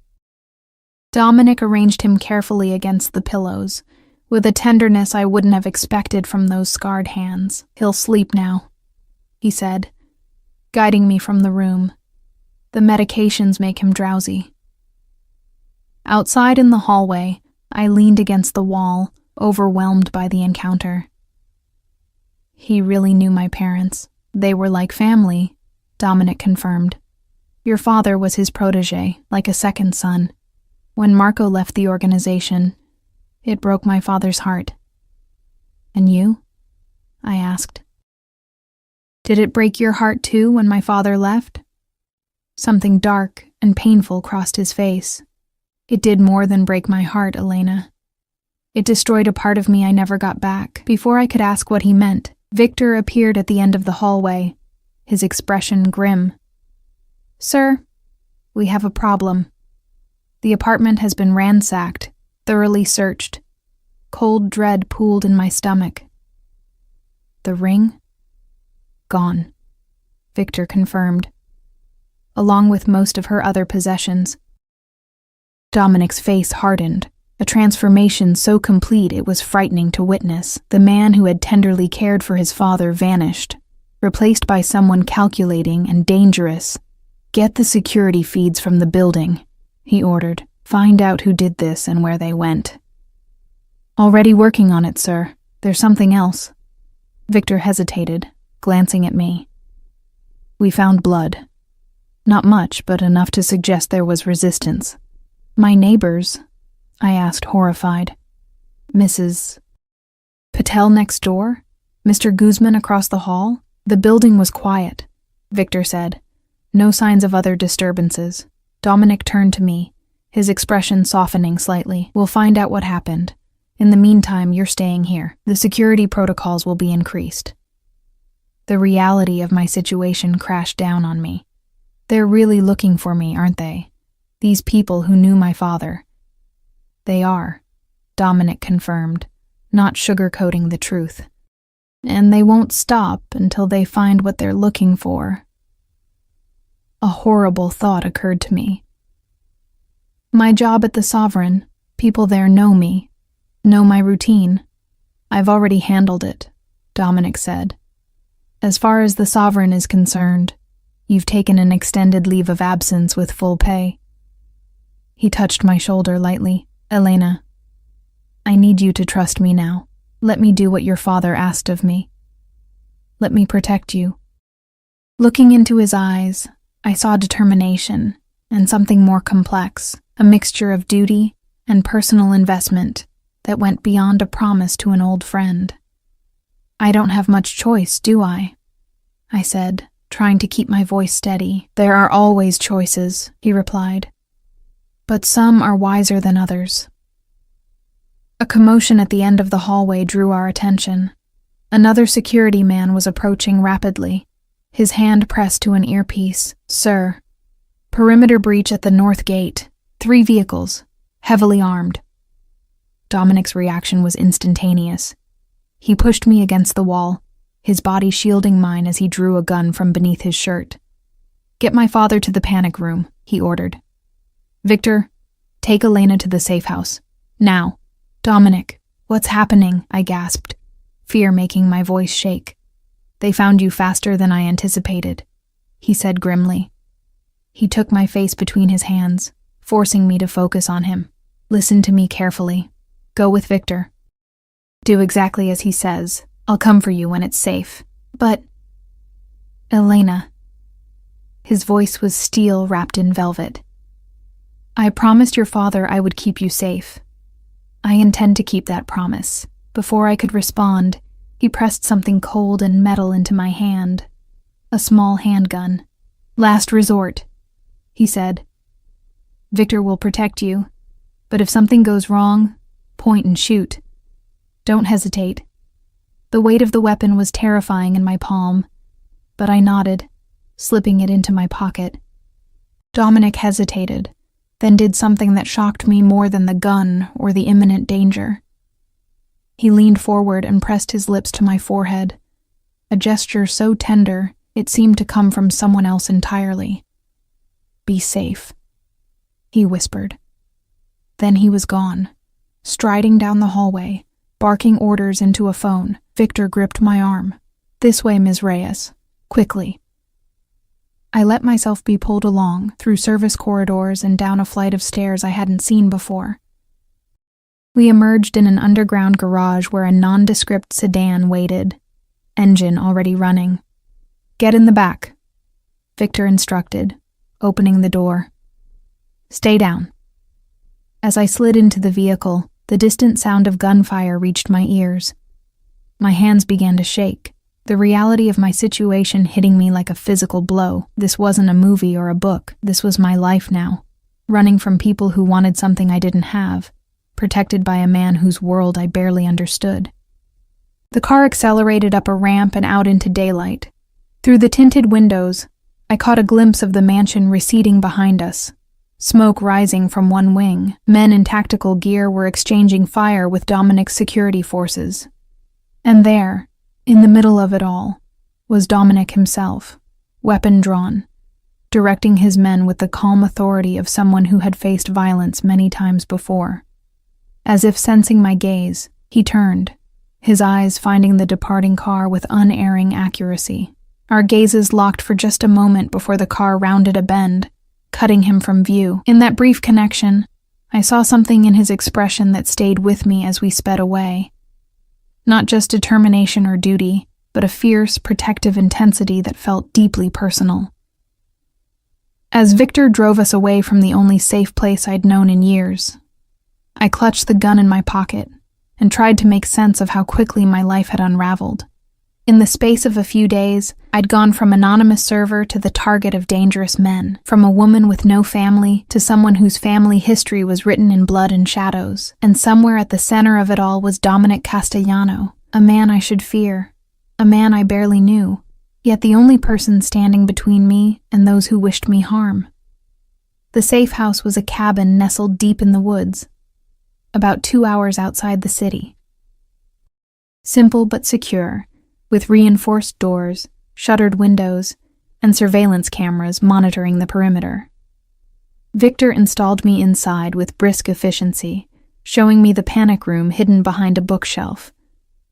Dominic arranged him carefully against the pillows, with a tenderness I wouldn't have expected from those scarred hands. He'll sleep now, he said, guiding me from the room. The medications make him drowsy. Outside in the hallway, I leaned against the wall, overwhelmed by the encounter. He really knew my parents. They were like family, Dominic confirmed. Your father was his protege, like a second son. When Marco left the organization, it broke my father's heart. And you? I asked. Did it break your heart too when my father left? Something dark and painful crossed his face, It did more than break my heart, Elena. It destroyed a part of me I never got back. Before I could ask what he meant, Victor appeared at the end of the hallway, his expression grim. "Sir, we have a problem. The apartment has been ransacked, thoroughly searched. Cold dread pooled in my stomach. The ring? Gone," Victor confirmed, along with most of her other possessions. Dominic's face hardened, a transformation so complete it was frightening to witness. The man who had tenderly cared for his father vanished, replaced by someone calculating and dangerous. "Get the security feeds from the building," he ordered. "Find out who did this and where they went." "Already working on it, sir. There's something else." Victor hesitated, glancing at me. "We found blood. Not much, but enough to suggest there was resistance." "My neighbors?" I asked, horrified. "Mrs. Patel next door? Mr. Guzman across the hall?" "The building was quiet," Victor said. "No signs of other disturbances." Dominic turned to me, his expression softening slightly. "We'll find out what happened. In the meantime, you're staying here. The security protocols will be increased." The reality of my situation crashed down on me. They're really looking for me, aren't they? These people who knew my father. "They are," Dominic confirmed, not sugarcoating the truth. "And they won't stop until they find what they're looking for." A horrible thought occurred to me. "My job at the Sovereign, people there know me, know my routine. I've already handled it," Dominic said. "As far as the Sovereign is concerned, you've taken an extended leave of absence with full pay." He touched my shoulder lightly. "Elena, I need you to trust me now. Let me do what your father asked of me. Let me protect you." Looking into his eyes, I saw determination and something more complex, a mixture of duty and personal investment that went beyond a promise to an old friend. "I don't have much choice, do I?" I said, trying to keep my voice steady. "There are always choices," he replied. "But some are wiser than others." A commotion at the end of the hallway drew our attention. Another security man was approaching rapidly, his hand pressed to an earpiece. "Sir, perimeter breach at the north gate. 3 vehicles, heavily armed." Dominic's reaction was instantaneous. He pushed me against the wall, his body shielding mine as he drew a gun from beneath his shirt. "Get my father to the panic room," he ordered. "Victor, take Elena to the safe house. Now." "Dominic, what's happening?" I gasped, fear making my voice shake. "They found you faster than I anticipated," he said grimly. He took my face between his hands, forcing me to focus on him. "Listen to me carefully. Go with Victor. Do exactly as he says. I'll come for you when it's safe." "But, Elena." His voice was steel wrapped in velvet. "I promised your father I would keep you safe. I intend to keep that promise." Before I could respond, he pressed something cold and metal into my hand. A small handgun. "Last resort," he said. "Victor will protect you, but if something goes wrong, point and shoot. Don't hesitate." The weight of the weapon was terrifying in my palm, but I nodded, slipping it into my pocket. Dominic hesitated, then did something that shocked me more than the gun or the imminent danger. He leaned forward and pressed his lips to my forehead, a gesture so tender it seemed to come from someone else entirely. "Be safe," he whispered. Then he was gone, striding down the hallway, barking orders into a phone. Victor gripped my arm. "This way, Ms. Reyes. Quickly." I let myself be pulled along, through service corridors and down a flight of stairs I hadn't seen before. We emerged in an underground garage where a nondescript sedan waited, engine already running. "Get in the back," Victor instructed, opening the door. "Stay down." As I slid into the vehicle, the distant sound of gunfire reached my ears. My hands began to shake, the reality of my situation hitting me like a physical blow. This wasn't a movie or a book. This was my life now. running from people who wanted something I didn't have, protected by a man whose world I barely understood. The car accelerated up a ramp and out into daylight. Through the tinted windows, I caught a glimpse of the mansion receding behind us, smoke rising from one wing. Men in tactical gear were exchanging fire with Dominic's security forces. And there, in the middle of it all, was Dominic himself, weapon drawn, directing his men with the calm authority of someone who had faced violence many times before. As if sensing my gaze, he turned, his eyes finding the departing car with unerring accuracy. Our gazes locked for just a moment before the car rounded a bend, cutting him from view. In that brief connection, I saw something in his expression that stayed with me as we sped away. Not just determination or duty, but a fierce, protective intensity that felt deeply personal. As Victor drove us away from the only safe place I'd known in years, I clutched the gun in my pocket and tried to make sense of how quickly my life had unraveled. In the space of a few days, I'd gone from anonymous server to the target of dangerous men, from a woman with no family to someone whose family history was written in blood and shadows, and somewhere at the center of it all was Dominic Castellano, a man I should fear, a man I barely knew, yet the only person standing between me and those who wished me harm. The safe house was a cabin nestled deep in the woods, about 2 hours outside the city. Simple but secure, with reinforced doors, shuttered windows, and surveillance cameras monitoring the perimeter. Victor installed me inside with brisk efficiency, showing me the panic room hidden behind a bookshelf,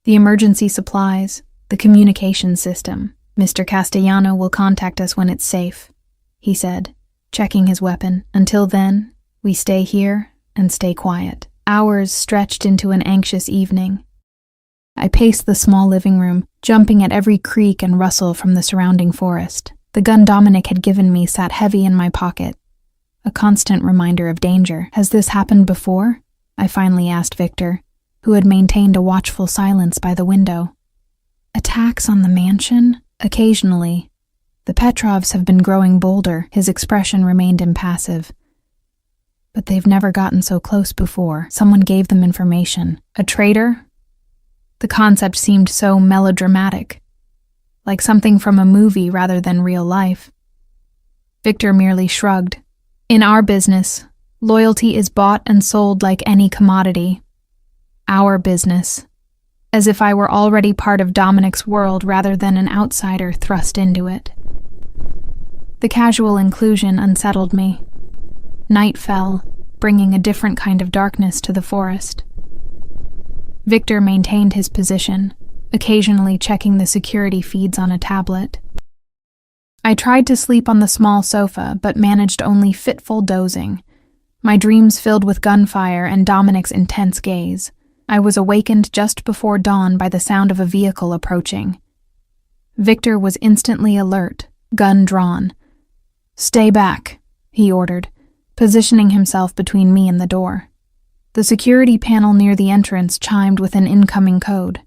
the emergency supplies, the communication system. "Mr. Castellano will contact us when it's safe," he said, checking his weapon. "Until then, we stay here and stay quiet." Hours stretched into an anxious evening. I paced the small living room, jumping at every creak and rustle from the surrounding forest. The gun Dominic had given me sat heavy in my pocket, a constant reminder of danger. "Has this happened before?" I finally asked Victor, who had maintained a watchful silence by the window. "Attacks on the mansion? Occasionally. The Petrovs have been growing bolder." His expression remained impassive. "But they've never gotten so close before. Someone gave them information. A traitor?" The concept seemed so melodramatic, like something from a movie rather than real life. Victor merely shrugged. "In our business, loyalty is bought and sold like any commodity. Our business. As if I were already part of Dominic's world rather than an outsider thrust into it." The casual inclusion unsettled me. Night fell, bringing a different kind of darkness to the forest. Victor maintained his position, occasionally checking the security feeds on a tablet. I tried to sleep on the small sofa, but managed only fitful dozing, my dreams filled with gunfire and Dominic's intense gaze. I was awakened just before dawn by the sound of a vehicle approaching. Victor was instantly alert, gun drawn. "Stay back," he ordered, positioning himself between me and the door. The security panel near the entrance chimed with an incoming code.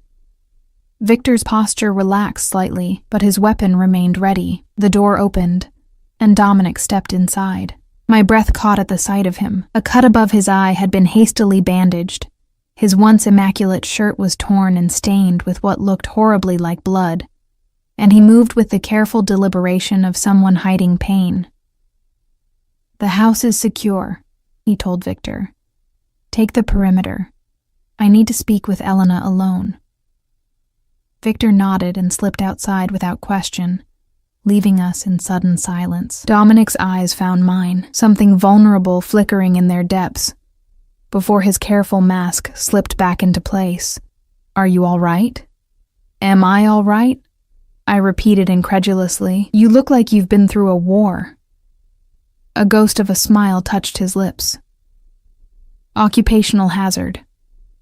Victor's posture relaxed slightly, but his weapon remained ready. The door opened, and Dominic stepped inside. My breath caught at the sight of him. A cut above his eye had been hastily bandaged. His once immaculate shirt was torn and stained with what looked horribly like blood, and he moved with the careful deliberation of someone hiding pain. "The house is secure," he told Victor. "Take the perimeter. I need to speak with Elena alone." Victor nodded and slipped outside without question, leaving us in sudden silence. Dominic's eyes found mine, something vulnerable flickering in their depths, before his careful mask slipped back into place. "Are you all right?" "Am I all right?" I repeated incredulously. "You look like you've been through a war." A ghost of a smile touched his lips. "Occupational hazard."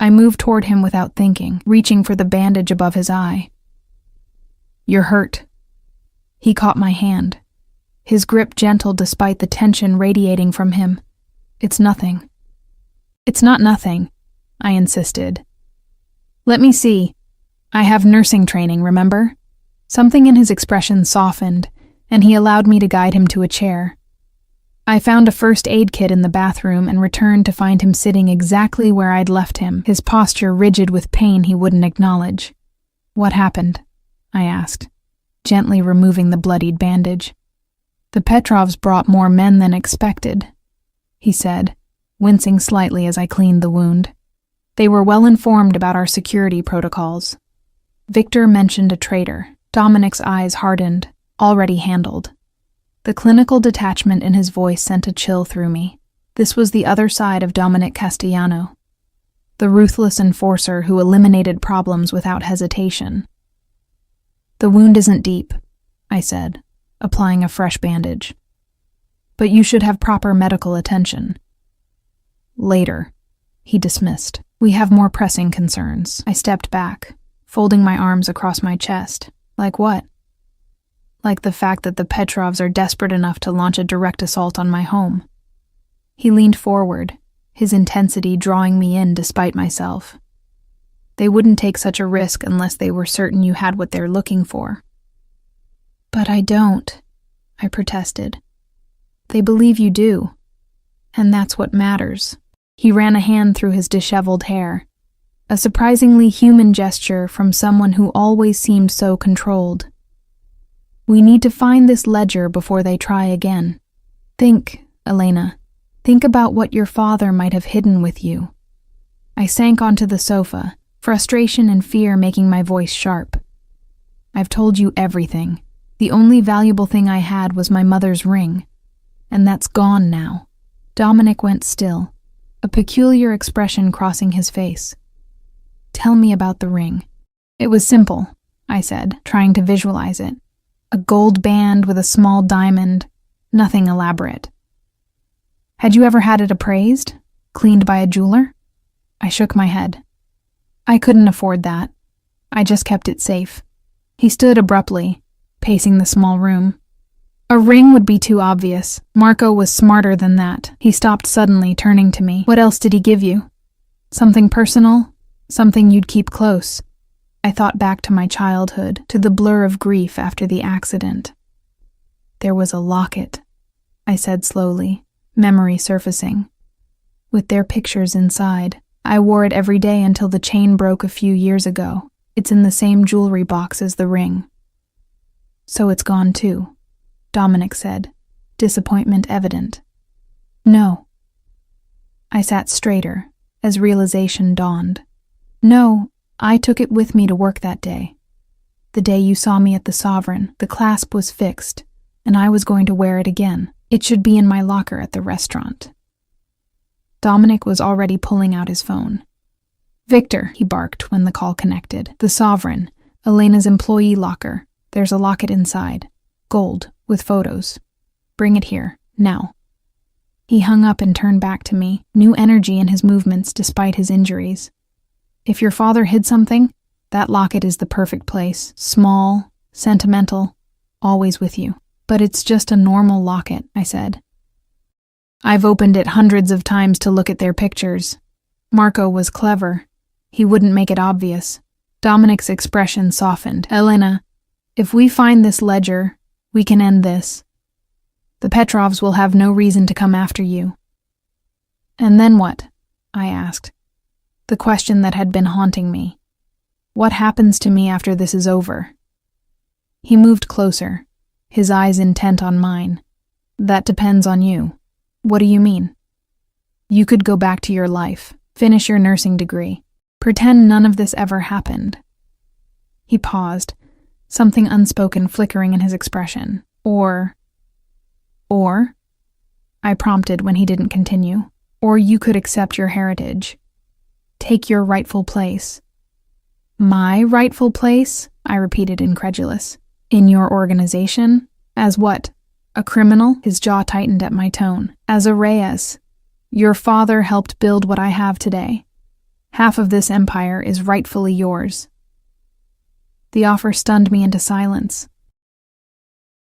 I moved toward him without thinking, reaching for the bandage above his eye. "You're hurt." He caught my hand, his grip gentle despite the tension radiating from him. "It's nothing." "It's not nothing," I insisted. "Let me see. I have nursing training, remember?" Something in his expression softened, and he allowed me to guide him to a chair. I found a first aid kit in the bathroom and returned to find him sitting exactly where I'd left him, his posture rigid with pain he wouldn't acknowledge. "What happened?" I asked, gently removing the bloodied bandage. "The Petrovs brought more men than expected," he said, wincing slightly as I cleaned the wound. "They were well informed about our security protocols." Victor mentioned a traitor. Dominic's eyes hardened. "Already handled." The clinical detachment in his voice sent a chill through me. This was the other side of Dominic Castellano, the ruthless enforcer who eliminated problems without hesitation. "The wound isn't deep," I said, applying a fresh bandage. "But you should have proper medical attention." "Later," he dismissed. "We have more pressing concerns." I stepped back, folding my arms across my chest. "Like what?" "Like the fact that the Petrovs are desperate enough to launch a direct assault on my home." He leaned forward, his intensity drawing me in despite myself. "They wouldn't take such a risk unless they were certain you had what they're looking for." "But I don't," I protested. "They believe you do, and that's what matters." He ran a hand through his disheveled hair, a surprisingly human gesture from someone who always seemed so controlled. "We need to find this ledger before they try again. Think, Elena. Think about what your father might have hidden with you." I sank onto the sofa, frustration and fear making my voice sharp. "I've told you everything. The only valuable thing I had was my mother's ring. And that's gone now." Dominic went still, a peculiar expression crossing his face. "Tell me about the ring." "It was simple," I said, trying to visualize it. "A gold band with a small diamond, nothing elaborate." "Had you ever had it appraised? Cleaned by a jeweler?" I shook my head. "I couldn't afford that. I just kept it safe." He stood abruptly, pacing the small room. "A ring would be too obvious. Marco was smarter than that." He stopped suddenly, turning to me. "What else did he give you? Something personal? Something you'd keep close?" I thought back to my childhood, to the blur of grief after the accident. "There was a locket," I said slowly, memory surfacing. "With their pictures inside. I wore it every day until the chain broke a few years ago. It's in the same jewelry box as the ring." "So it's gone too," Dominic said, disappointment evident. "No." I sat straighter as realization dawned. "No, I took it with me to work that day. The day you saw me at the Sovereign, the clasp was fixed, and I was going to wear it again. It should be in my locker at the restaurant." Dominic was already pulling out his phone. "Victor," he barked when the call connected. "The Sovereign, Elena's employee locker. There's a locket inside. Gold, with photos. Bring it here, now." He hung up and turned back to me, new energy in his movements despite his injuries. "If your father hid something, that locket is the perfect place. Small, sentimental, always with you." "But it's just a normal locket," I said. "I've opened it hundreds of times to look at their pictures. Marco was clever. He wouldn't make it obvious." Dominic's expression softened. "Elena, if we find this ledger, we can end this. The Petrovs will have no reason to come after you." "And then what?" I asked. The question that had been haunting me. "What happens to me after this is over?" He moved closer, his eyes intent on mine. "That depends on you." "What do you mean?" "You could go back to your life, finish your nursing degree, pretend none of this ever happened." He paused, something unspoken flickering in his expression. Or, I prompted when he didn't continue. "Or you could accept your heritage. Take your rightful place." "My rightful place?" I repeated, incredulous. "In your organization? As what? A criminal?" His jaw tightened at my tone. "As a Reyes. Your father helped build what I have today. Half of this empire is rightfully yours." The offer stunned me into silence.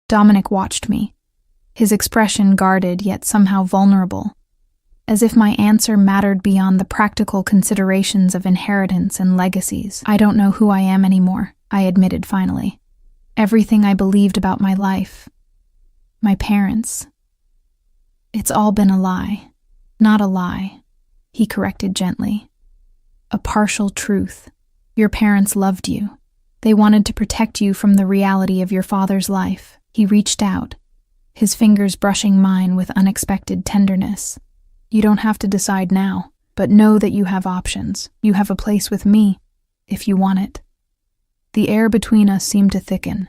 Dominic watched me, his expression guarded yet somehow vulnerable, as if my answer mattered beyond the practical considerations of inheritance and legacies. "I don't know who I am anymore," I admitted finally. "Everything I believed about my life, my parents, It's all been a lie. Not a lie, he corrected gently. A partial truth. Your parents loved you. They wanted to protect you from the reality of your father's life. He reached out, his fingers brushing mine with unexpected tenderness. You don't have to decide now, but know that you have options. You have a place with me, if you want it. The air between us seemed to thicken,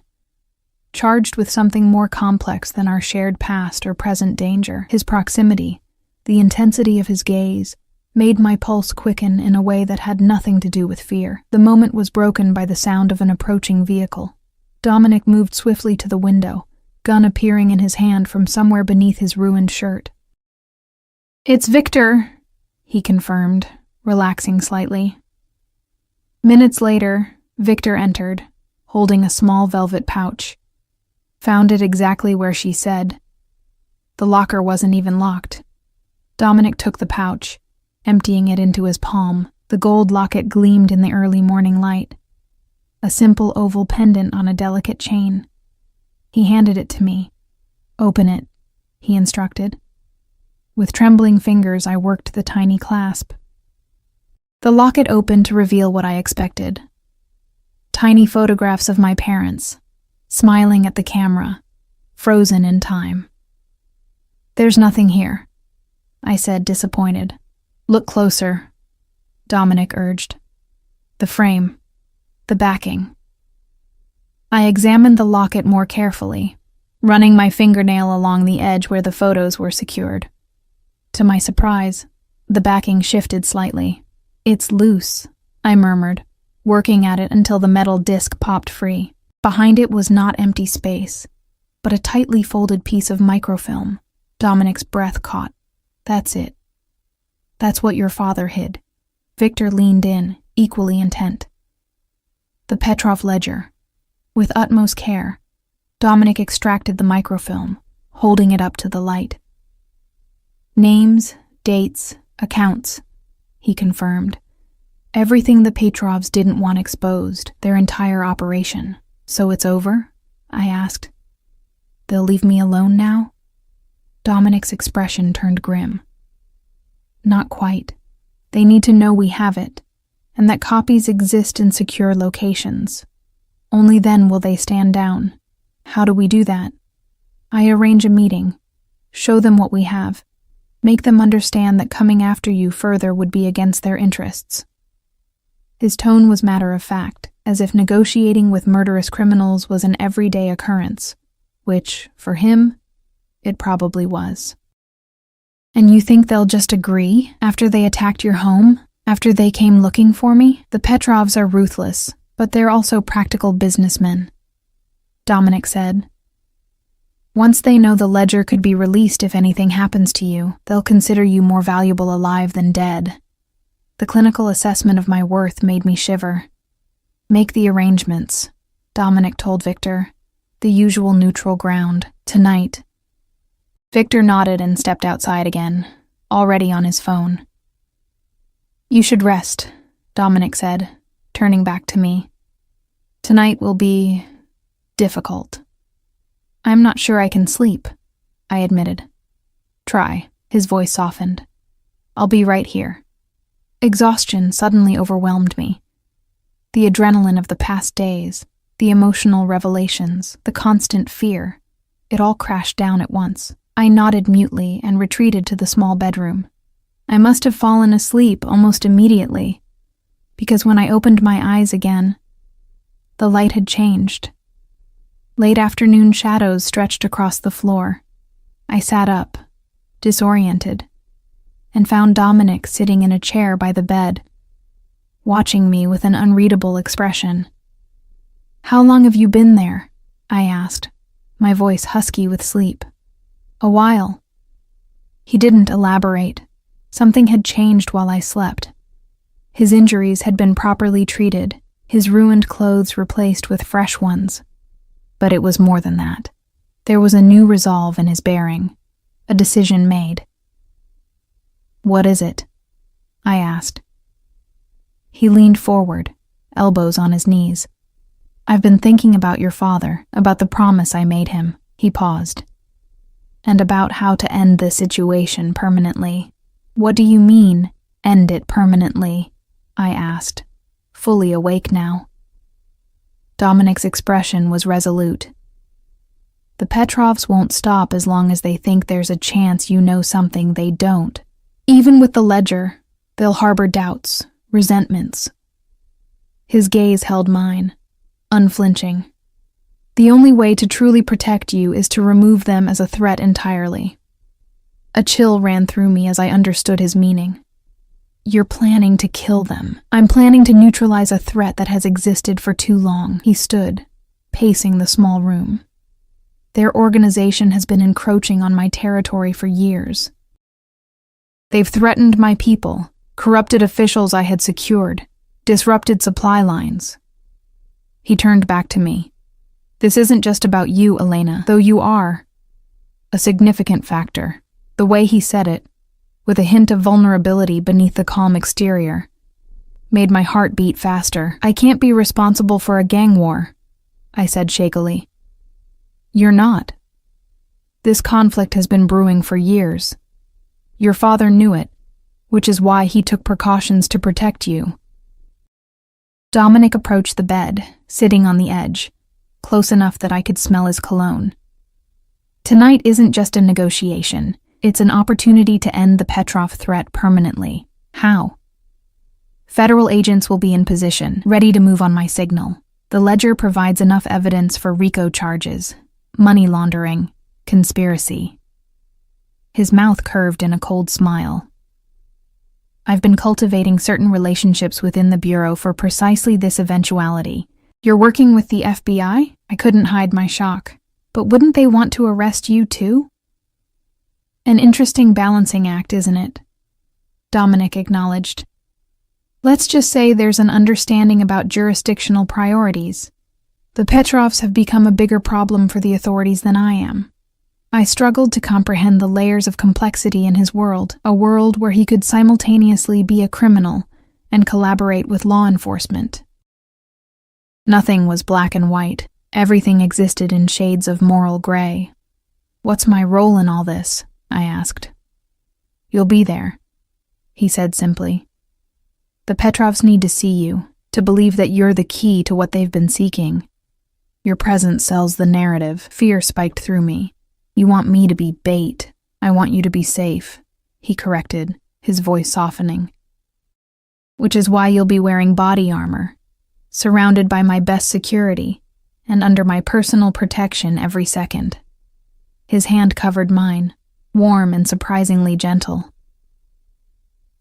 charged with something more complex than our shared past or present danger. His proximity, the intensity of his gaze, made my pulse quicken in a way that had nothing to do with fear. The moment was broken by the sound of an approaching vehicle. Dominic moved swiftly to the window, gun appearing in his hand from somewhere beneath his ruined shirt. "It's Victor," he confirmed, relaxing slightly. Minutes later, Victor entered, holding a small velvet pouch. Found it exactly where she said. The locker wasn't even locked. Dominic took the pouch, emptying it into his palm. The gold locket gleamed in the early morning light. A simple oval pendant on a delicate chain. He handed it to me. "Open it," he instructed. With trembling fingers, I worked the tiny clasp. The locket opened to reveal what I expected. Tiny photographs of my parents, smiling at the camera, frozen in time. "There's nothing here," I said, disappointed. "Look closer," Dominic urged. "The frame, the backing." I examined the locket more carefully, running my fingernail along the edge where the photos were secured. To my surprise, the backing shifted slightly. "It's loose," I murmured, working at it until the metal disc popped free. Behind it was not empty space, but a tightly folded piece of microfilm. Dominic's breath caught. "That's it. That's what your father hid." Victor leaned in, equally intent. The Petrov ledger. With utmost care, Dominic extracted the microfilm, holding it up to the light. "Names, dates, accounts," he confirmed. "Everything the Petrovs didn't want exposed, their entire operation. So it's over?" I asked. "They'll leave me alone now?" Dominic's expression turned grim. "Not quite. They need to know we have it, and that copies exist in secure locations. Only then will they stand down. How do we do that? I arrange a meeting, show them what we have, make them understand that coming after you further would be against their interests." His tone was matter of fact, as if negotiating with murderous criminals was an everyday occurrence, which, for him, it probably was. "And you think they'll just agree after they attacked your home, after they came looking for me? The Petrovs are ruthless, but they're also practical businessmen," Dominic said. "Once they know the ledger could be released if anything happens to you, they'll consider you more valuable alive than dead." The clinical assessment of my worth made me shiver. "Make the arrangements," Dominic told Victor. "The usual neutral ground. Tonight." Victor nodded and stepped outside again, already on his phone. "You should rest," Dominic said, turning back to me. "Tonight will be difficult." "I'm not sure I can sleep," I admitted. "Try," his voice softened. "I'll be right here." Exhaustion suddenly overwhelmed me. The adrenaline of the past days, the emotional revelations, the constant fear, it all crashed down at once. I nodded mutely and retreated to the small bedroom. I must have fallen asleep almost immediately, because when I opened my eyes again, the light had changed. Late afternoon shadows stretched across the floor. I sat up, disoriented, and found Dominic sitting in a chair by the bed, watching me with an unreadable expression. "How long have you been there?" I asked, my voice husky with sleep. "A while." He didn't elaborate. Something had changed while I slept. His injuries had been properly treated, his ruined clothes replaced with fresh ones. But it was more than that. There was a new resolve in his bearing, a decision made. "What is it?" I asked. He leaned forward, elbows on his knees. "I've been thinking about your father, about the promise I made him." He paused. and about how to end the situation permanently. What do you mean, end it permanently? I asked, fully awake now. Dominic's expression was resolute. The Petrovs won't stop as long as they think there's a chance you know something they don't. Even with the ledger, they'll harbor doubts, resentments. His gaze held mine, unflinching. The only way to truly protect you is to remove them as a threat entirely. A chill ran through me as I understood his meaning. You're planning to kill them. I'm planning to neutralize a threat that has existed for too long. He stood, pacing the small room. Their organization has been encroaching on my territory for years. They've threatened my people, corrupted officials I had secured, disrupted supply lines. He turned back to me. This isn't just about you, Elena, though you are a significant factor. The way he said it, with a hint of vulnerability beneath the calm exterior, made my heart beat faster. I can't be responsible for a gang war, I said shakily. You're not. This conflict has been brewing for years. Your father knew it, which is why he took precautions to protect you. Dominic approached the bed, sitting on the edge, close enough that I could smell his cologne. Tonight isn't just a negotiation. It's an opportunity to end the Petrov threat permanently. How? Federal agents will be in position, ready to move on my signal. The ledger provides enough evidence for RICO charges, money laundering, conspiracy. His mouth curved in a cold smile. I've been cultivating certain relationships within the Bureau for precisely this eventuality. You're working with the FBI? I couldn't hide my shock. But wouldn't they want to arrest you too? An interesting balancing act, isn't it? Dominic acknowledged. Let's just say there's an understanding about jurisdictional priorities. The Petrovs have become a bigger problem for the authorities than I am. I struggled to comprehend the layers of complexity in his world, a world where he could simultaneously be a criminal and collaborate with law enforcement. Nothing was black and white. Everything existed in shades of moral gray. What's my role in all this? I asked. You'll be there, he said simply. The Petrovs need to see you, to believe that you're the key to what they've been seeking. Your presence sells the narrative. Fear spiked through me. You want me to be bait. I want you to be safe, he corrected, his voice softening. Which is why you'll be wearing body armor, surrounded by my best security, and under my personal protection every second. His hand covered mine, warm and surprisingly gentle.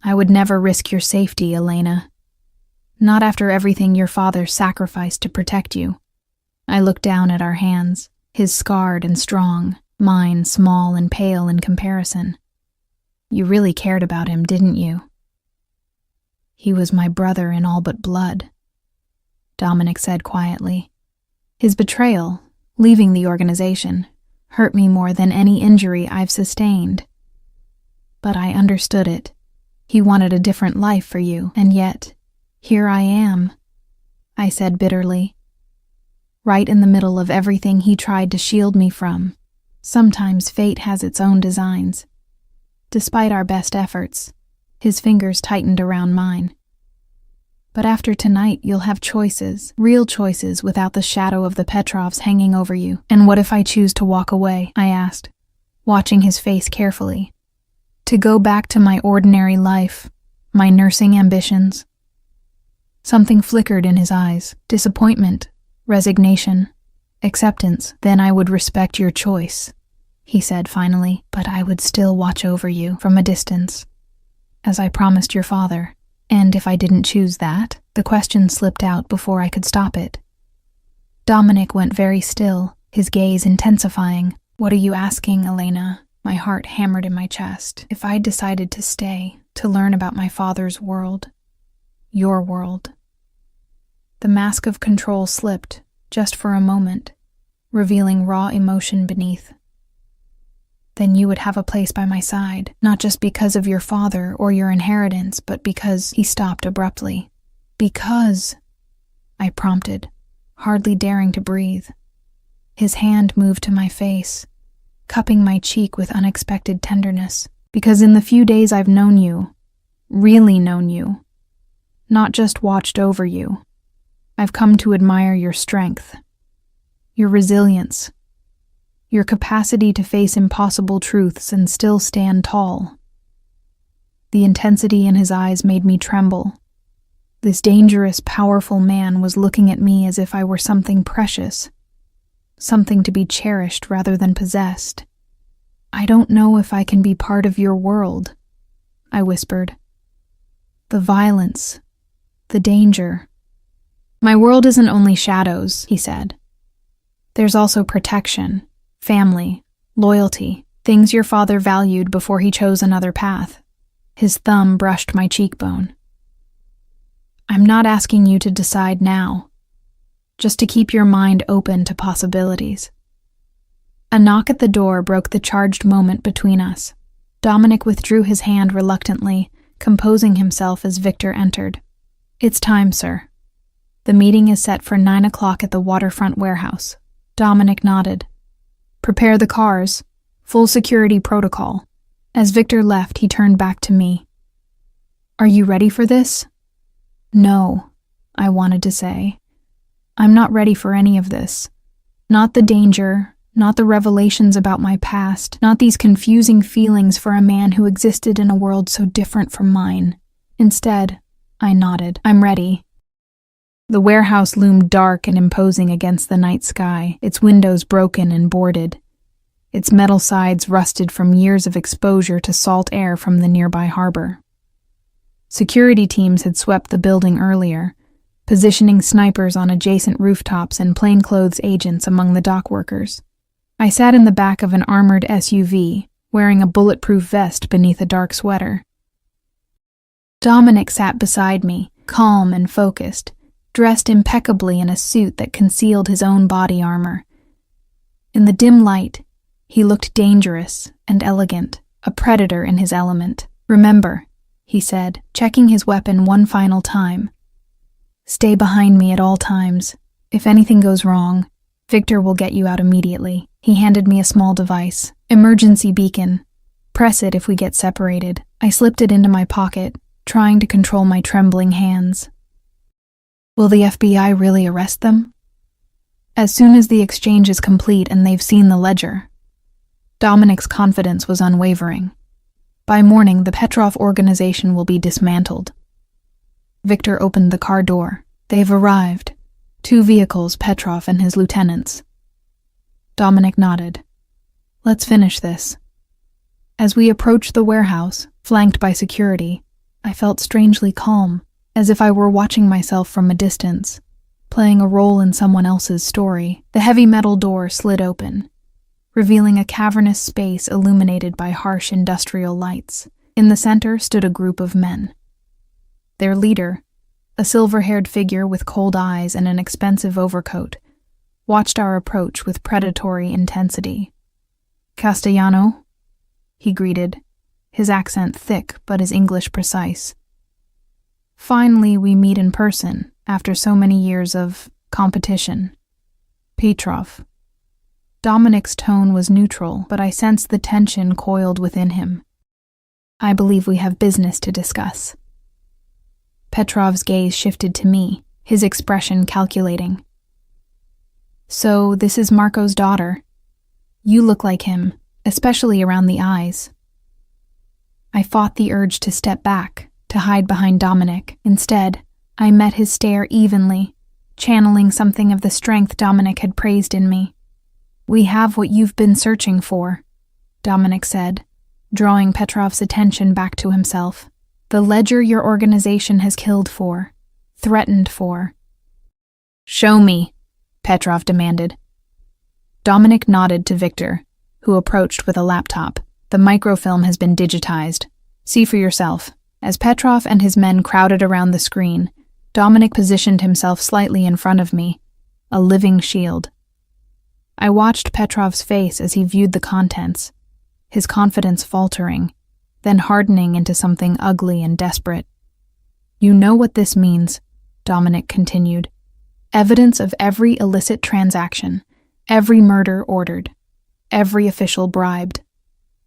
I would never risk your safety, Elena. Not after everything your father sacrificed to protect you. I looked down at our hands, his scarred and strong, mine small and pale in comparison. You really cared about him, didn't you? He was my brother in all but blood, Dominic said quietly. His betrayal, leaving the organization, hurt me more than any injury I've sustained. But I understood it. He wanted a different life for you, and yet, here I am, I said bitterly. Right in the middle of everything he tried to shield me from. Sometimes fate has its own designs. Despite our best efforts, his fingers tightened around mine. But after tonight, you'll have choices, real choices without the shadow of the Petrovs hanging over you. And what if I choose to walk away? I asked, watching his face carefully. To go back to my ordinary life, my nursing ambitions. Something flickered in his eyes. Disappointment, resignation, acceptance. Then I would respect your choice, he said finally, but I would still watch over you from a distance, as I promised your father. And if I didn't choose that, the question slipped out before I could stop it. Dominic went very still, his gaze intensifying. What are you asking, Elena? My heart hammered in my chest. If I decided to stay, to learn about my father's world, your world. The mask of control slipped, just for a moment, revealing raw emotion beneath. Then you would have a place by my side, not just because of your father or your inheritance, but because— He stopped abruptly. Because, I prompted, hardly daring to breathe. His hand moved to my face, cupping my cheek with unexpected tenderness. Because in the few days I've known you, really known you, not just watched over you, I've come to admire your strength, your resilience, your capacity to face impossible truths and still stand tall. The intensity in his eyes made me tremble. This dangerous, powerful man was looking at me as if I were something precious, something to be cherished rather than possessed. I don't know if I can be part of your world, I whispered. The violence, the danger. My world isn't only shadows, he said. There's also protection, family, loyalty, things your father valued before he chose another path. His thumb brushed my cheekbone. I'm not asking you to decide now, just to keep your mind open to possibilities. A knock at the door broke the charged moment between us. Dominic withdrew his hand reluctantly, composing himself as Victor entered. It's time, sir. The meeting is set for 9 o'clock at the waterfront warehouse. Dominic nodded. Prepare the cars. Full security protocol. As Victor left, he turned back to me. Are you ready for this? No, I wanted to say. I'm not ready for any of this. Not the danger, not the revelations about my past, not these confusing feelings for a man who existed in a world so different from mine. Instead, I nodded. I'm ready. The warehouse loomed dark and imposing against the night sky, its windows broken and boarded, its metal sides rusted from years of exposure to salt air from the nearby harbor. Security teams had swept the building earlier, positioning snipers on adjacent rooftops and plainclothes agents among the dock workers. I sat in the back of an armored SUV, wearing a bulletproof vest beneath a dark sweater. Dominic sat beside me, calm and focused, dressed impeccably in a suit that concealed his own body armor. In the dim light, he looked dangerous and elegant, a predator in his element. Remember, he said, checking his weapon one final time. Stay behind me at all times. If anything goes wrong, Victor will get you out immediately. He handed me a small device, emergency beacon. Press it if we get separated. I slipped it into my pocket, trying to control my trembling hands. Will the FBI really arrest them? As soon as the exchange is complete and they've seen the ledger. Dominic's confidence was unwavering. By morning, the Petrov organization will be dismantled. Victor opened the car door. They've arrived. 2 vehicles, Petrov and his lieutenants. Dominic nodded. Let's finish this. As we approached the warehouse, flanked by security, I felt strangely calm, as if I were watching myself from a distance, playing a role in someone else's story. The heavy metal door slid open, revealing a cavernous space illuminated by harsh industrial lights. In the center stood a group of men. Their leader, a silver-haired figure with cold eyes and an expensive overcoat, watched our approach with predatory intensity. Castellano? He greeted, his accent thick but his English precise. Finally, we meet in person, after so many years of competition. Petrov. Dominic's tone was neutral, but I sensed the tension coiled within him. I believe we have business to discuss. Petrov's gaze shifted to me, his expression calculating. So, this is Marco's daughter. You look like him, especially around the eyes. I fought the urge to step back, to hide behind Dominic. Instead, I met his stare evenly, channeling something of the strength Dominic had praised in me. We have what you've been searching for, Dominic said, drawing Petrov's attention back to himself. The ledger your organization has killed for, threatened for. Show me, Petrov demanded. Dominic nodded to Victor, who approached with a laptop. The microfilm has been digitized. See for yourself. As Petrov and his men crowded around the screen, Dominic positioned himself slightly in front of me, a living shield. I watched Petrov's face as he viewed the contents, his confidence faltering, then hardening into something ugly and desperate. You know what this means, Dominic continued. Evidence of every illicit transaction, every murder ordered. every official bribed.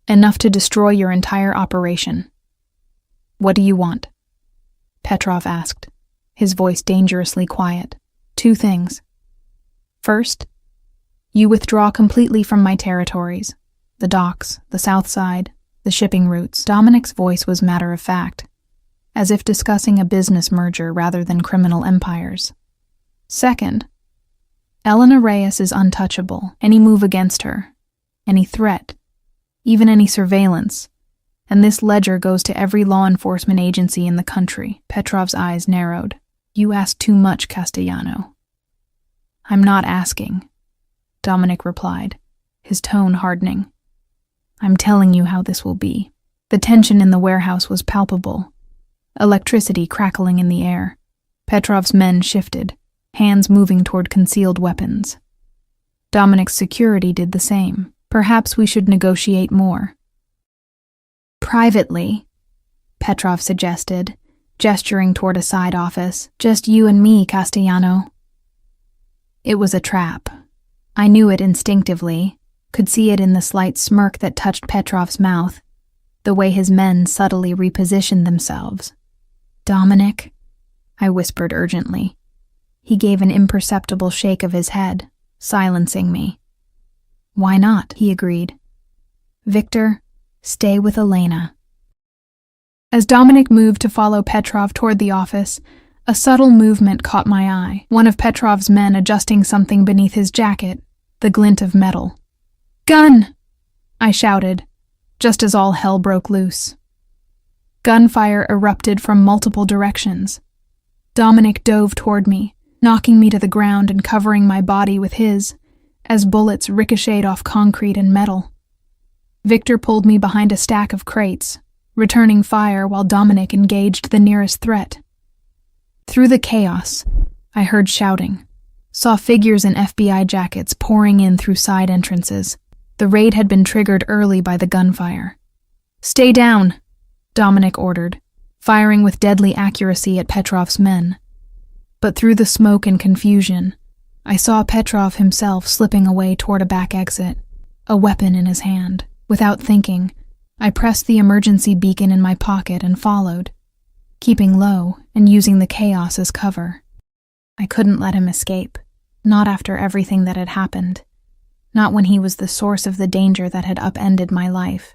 Enough to destroy your entire operation. What do you want? Petrov asked, his voice dangerously quiet. 2 things. First, you withdraw completely from my territories. The docks, the south side, the shipping routes. Dominic's voice was matter-of-fact, as if discussing a business merger rather than criminal empires. Second, Elena Reyes is untouchable. Any move against her, any threat, even any surveillance, and this ledger goes to every law enforcement agency in the country. Petrov's eyes narrowed. You ask too much, Castellano. I'm not asking, Dominic replied, his tone hardening. I'm telling you how this will be. The tension in the warehouse was palpable. Electricity crackling in the air. Petrov's men shifted, hands moving toward concealed weapons. Dominic's security did the same. Perhaps we should negotiate more. Privately, Petrov suggested, gesturing toward a side office. Just you and me, Castellano. It was a trap. I knew it instinctively, could see it in the slight smirk that touched Petrov's mouth, the way his men subtly repositioned themselves. Dominic, I whispered urgently. He gave an imperceptible shake of his head, silencing me. Why not? He agreed. Victor, stay with Elena. As Dominic moved to follow Petrov toward the office, a subtle movement caught my eye. One of Petrov's men adjusting something beneath his jacket, the glint of metal. Gun! I shouted, just as all hell broke loose. Gunfire erupted from multiple directions. Dominic dove toward me, knocking me to the ground and covering my body with his, as bullets ricocheted off concrete and metal. Victor pulled me behind a stack of crates, returning fire while Dominic engaged the nearest threat. Through the chaos, I heard shouting, saw figures in FBI jackets pouring in through side entrances. The raid had been triggered early by the gunfire. Stay down, Dominic ordered, firing with deadly accuracy at Petrov's men. But through the smoke and confusion, I saw Petrov himself slipping away toward a back exit, a weapon in his hand. Without thinking, I pressed the emergency beacon in my pocket and followed, keeping low and using the chaos as cover. I couldn't let him escape, not after everything that had happened, not when he was the source of the danger that had upended my life.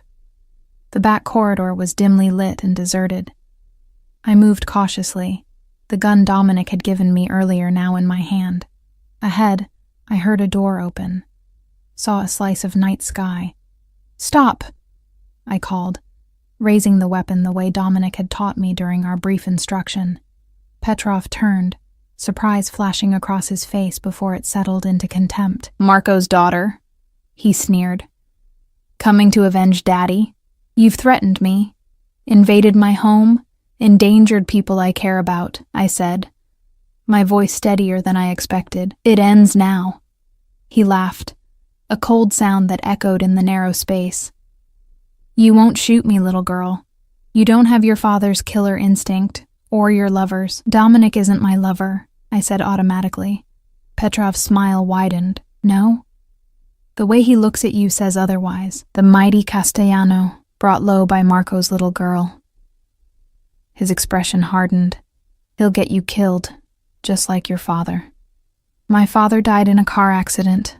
The back corridor was dimly lit and deserted. I moved cautiously, the gun Dominic had given me earlier now in my hand. Ahead, I heard a door open, saw a slice of night sky. Stop! I called, raising the weapon the way Dominic had taught me during our brief instruction. Petrov turned, surprise flashing across his face before it settled into contempt. Marco's daughter, he sneered. Coming to avenge Daddy? You've threatened me, invaded my home, endangered people I care about, I said, my voice steadier than I expected. It ends now. He laughed, a cold sound that echoed in the narrow space. You won't shoot me, little girl. You don't have your father's killer instinct, or your lover's. Dominic isn't my lover, I said automatically. Petrov's smile widened. No? The way he looks at you says otherwise. The mighty Castellano, brought low by Marco's little girl. His expression hardened. He'll get you killed, just like your father. My father died in a car accident,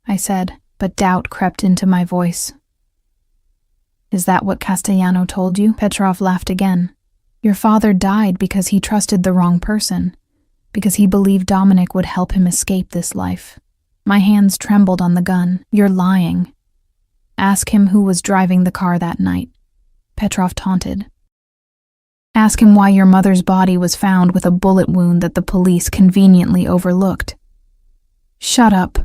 I said, but doubt crept into my voice. Is that what Castellano told you? Petrov laughed again. Your father died because he trusted the wrong person, because he believed Dominic would help him escape this life. My hands trembled on the gun. You're lying. Ask him who was driving the car that night, Petrov taunted. Ask him why your mother's body was found with a bullet wound that the police conveniently overlooked. Shut up,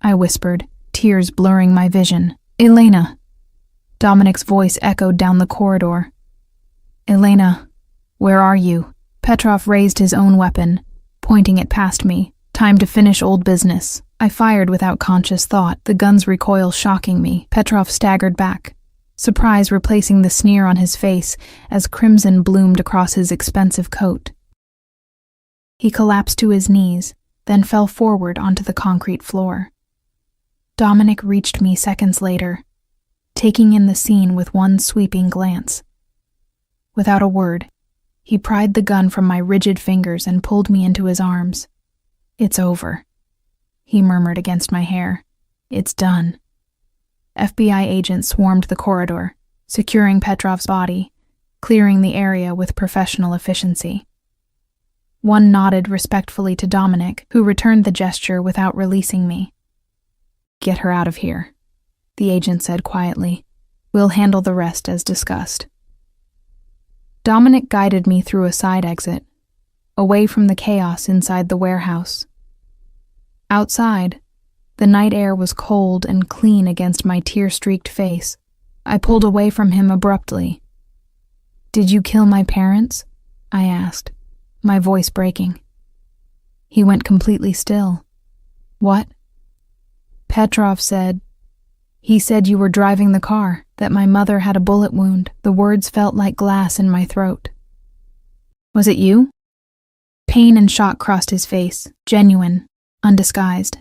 I whispered, tears blurring my vision. Elena. Dominic's voice echoed down the corridor. Elena, where are you? Petrov raised his own weapon, pointing it past me. Time to finish old business. I fired without conscious thought, the gun's recoil shocking me. Petrov staggered back, surprise replacing the sneer on his face as crimson bloomed across his expensive coat. He collapsed to his knees, then fell forward onto the concrete floor. Dominic reached me seconds later, taking in the scene with one sweeping glance. Without a word, he pried the gun from my rigid fingers and pulled me into his arms. "It's over," he murmured against my hair. "It's done." FBI agents swarmed the corridor, securing Petrov's body, clearing the area with professional efficiency. One nodded respectfully to Dominic, who returned the gesture without releasing me. "Get her out of here," the agent said quietly. "We'll handle the rest as discussed." Dominic guided me through a side exit, away from the chaos inside the warehouse. Outside, the night air was cold and clean against my tear-streaked face. I pulled away from him abruptly. "Did you kill my parents?" I asked, my voice breaking. He went completely still. "What?" Petrov said, "He said you were driving the car, that my mother had a bullet wound." The words felt like glass in my throat. "Was it you?" Pain and shock crossed his face, genuine, undisguised.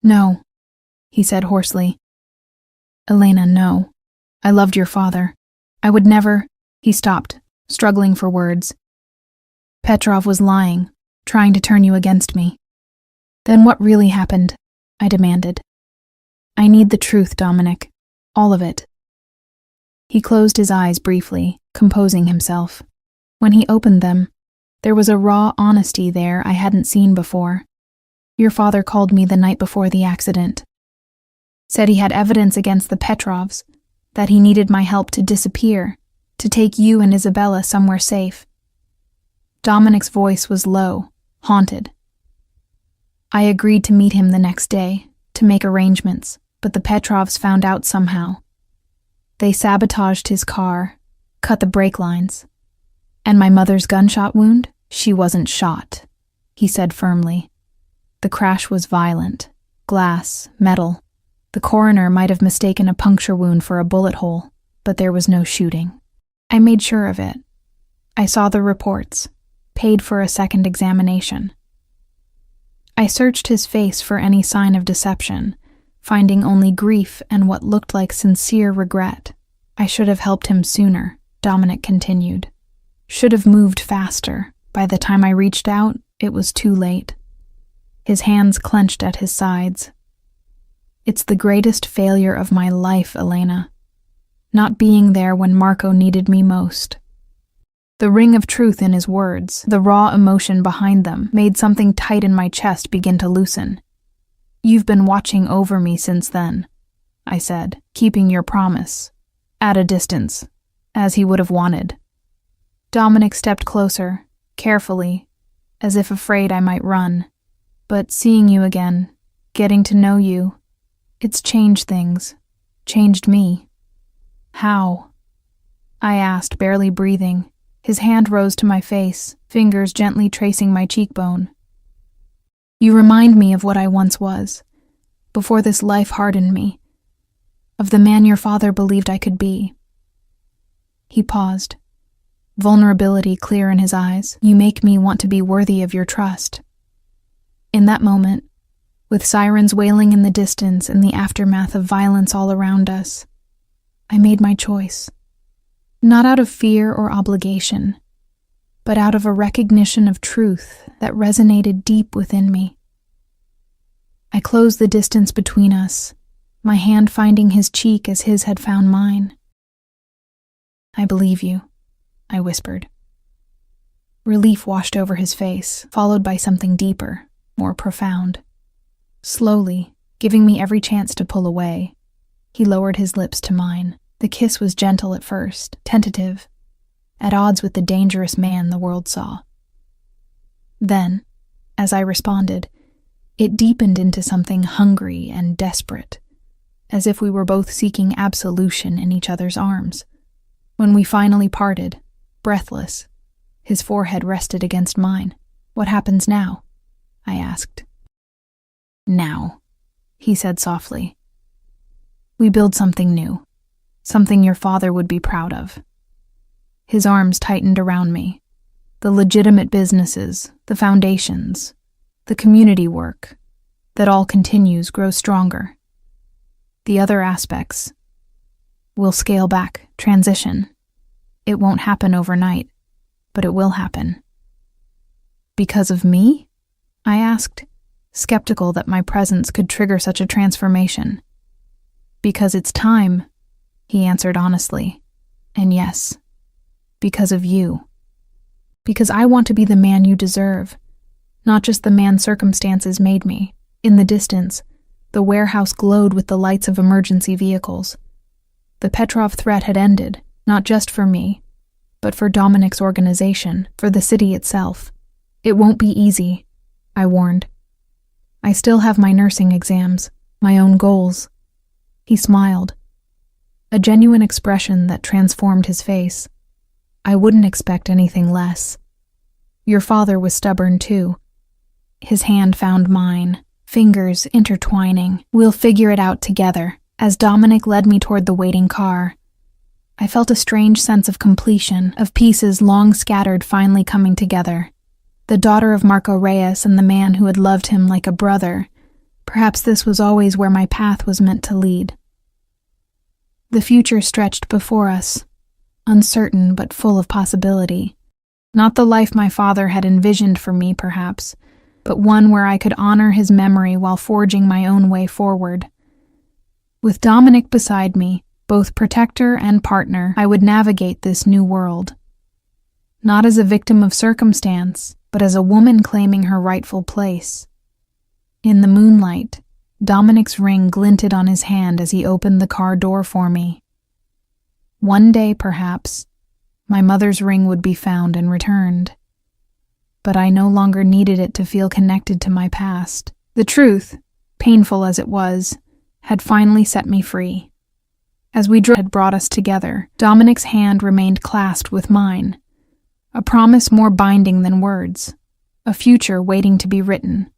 "No," he said hoarsely. "Elena, no. I loved your father. I would never—" He stopped, struggling for words. "Petrov was lying, trying to turn you against me." "Then what really happened?" I demanded. "I need the truth, Dominic. All of it." He closed his eyes briefly, composing himself. When he opened them, there was a raw honesty there I hadn't seen before. "Your father called me the night before the accident. Said he had evidence against the Petrovs, that he needed my help to disappear, to take you and Isabella somewhere safe." Dominic's voice was low, haunted. "I agreed to meet him the next day, to make arrangements, but the Petrovs found out somehow. They sabotaged his car, cut the brake lines. And my mother's gunshot wound? She wasn't shot," he said firmly. "The crash was violent. Glass, metal. The coroner might have mistaken a puncture wound for a bullet hole, but there was no shooting. I made sure of it. I saw the reports, paid for a second examination." I searched his face for any sign of deception, finding only grief and what looked like sincere regret. "I should have helped him sooner," Dominic continued. "Should have moved faster. By the time I reached out, it was too late." His hands clenched at his sides. "It's the greatest failure of my life, Elena. Not being there when Marco needed me most." The ring of truth in his words, the raw emotion behind them, made something tight in my chest begin to loosen. "You've been watching over me since then," I said, "keeping your promise. At a distance, as he would have wanted." Dominic stepped closer, carefully, as if afraid I might run. "But seeing you again, getting to know you, it's changed things, changed me." "How?" I asked, barely breathing. His hand rose to my face, fingers gently tracing my cheekbone. "You remind me of what I once was, before this life hardened me, of the man your father believed I could be." He paused, vulnerability clear in his eyes. "You make me want to be worthy of your trust." In that moment, with sirens wailing in the distance and the aftermath of violence all around us, I made my choice. Not out of fear or obligation, but out of a recognition of truth that resonated deep within me. I closed the distance between us, my hand finding his cheek as his had found mine. "I believe you," I whispered. Relief washed over his face, followed by something deeper, more profound. Slowly, giving me every chance to pull away, he lowered his lips to mine. The kiss was gentle at first, tentative, at odds with the dangerous man the world saw. Then, as I responded, it deepened into something hungry and desperate, as if we were both seeking absolution in each other's arms. When we finally parted, breathless, his forehead rested against mine. "What happens now?" I asked. "Now," he said softly. "We build something new. Something your father would be proud of." His arms tightened around me. The legitimate businesses, the foundations, the community work, that all continues, grows stronger. The other aspects will scale back, transition. It won't happen overnight, but it will happen. Because of me? I asked, skeptical that my presence could trigger such a transformation. Because it's time, he answered honestly. And yes, because of you. Because I want to be the man you deserve, not just the man circumstances made me. In the distance, the warehouse glowed with the lights of emergency vehicles. The Petrov threat had ended, not just for me, but for Dominic's organization, for the city itself. It won't be easy, I warned. I still have my nursing exams, my own goals. He smiled, a genuine expression that transformed his face. I wouldn't expect anything less. Your father was stubborn too. His hand found mine, fingers intertwining. We'll figure it out together. As Dominic led me toward the waiting car, I felt a strange sense of completion, of pieces long scattered finally coming together. The daughter of Marco Reyes and the man who had loved him like a brother. Perhaps this was always where my path was meant to lead. The future stretched before us, uncertain but full of possibility. Not the life my father had envisioned for me, perhaps, but one where I could honor his memory while forging my own way forward. With Dominic beside me, both protector and partner, I would navigate this new world. Not as a victim of circumstance, but as a woman claiming her rightful place. In the moonlight, Dominic's ring glinted on his hand as he opened the car door for me. One day, perhaps, my mother's ring would be found and returned. But I no longer needed it to feel connected to my past. The truth, painful as it was, had finally set me free. As we had brought us together, Dominic's hand remained clasped with mine. A promise more binding than words. A future waiting to be written.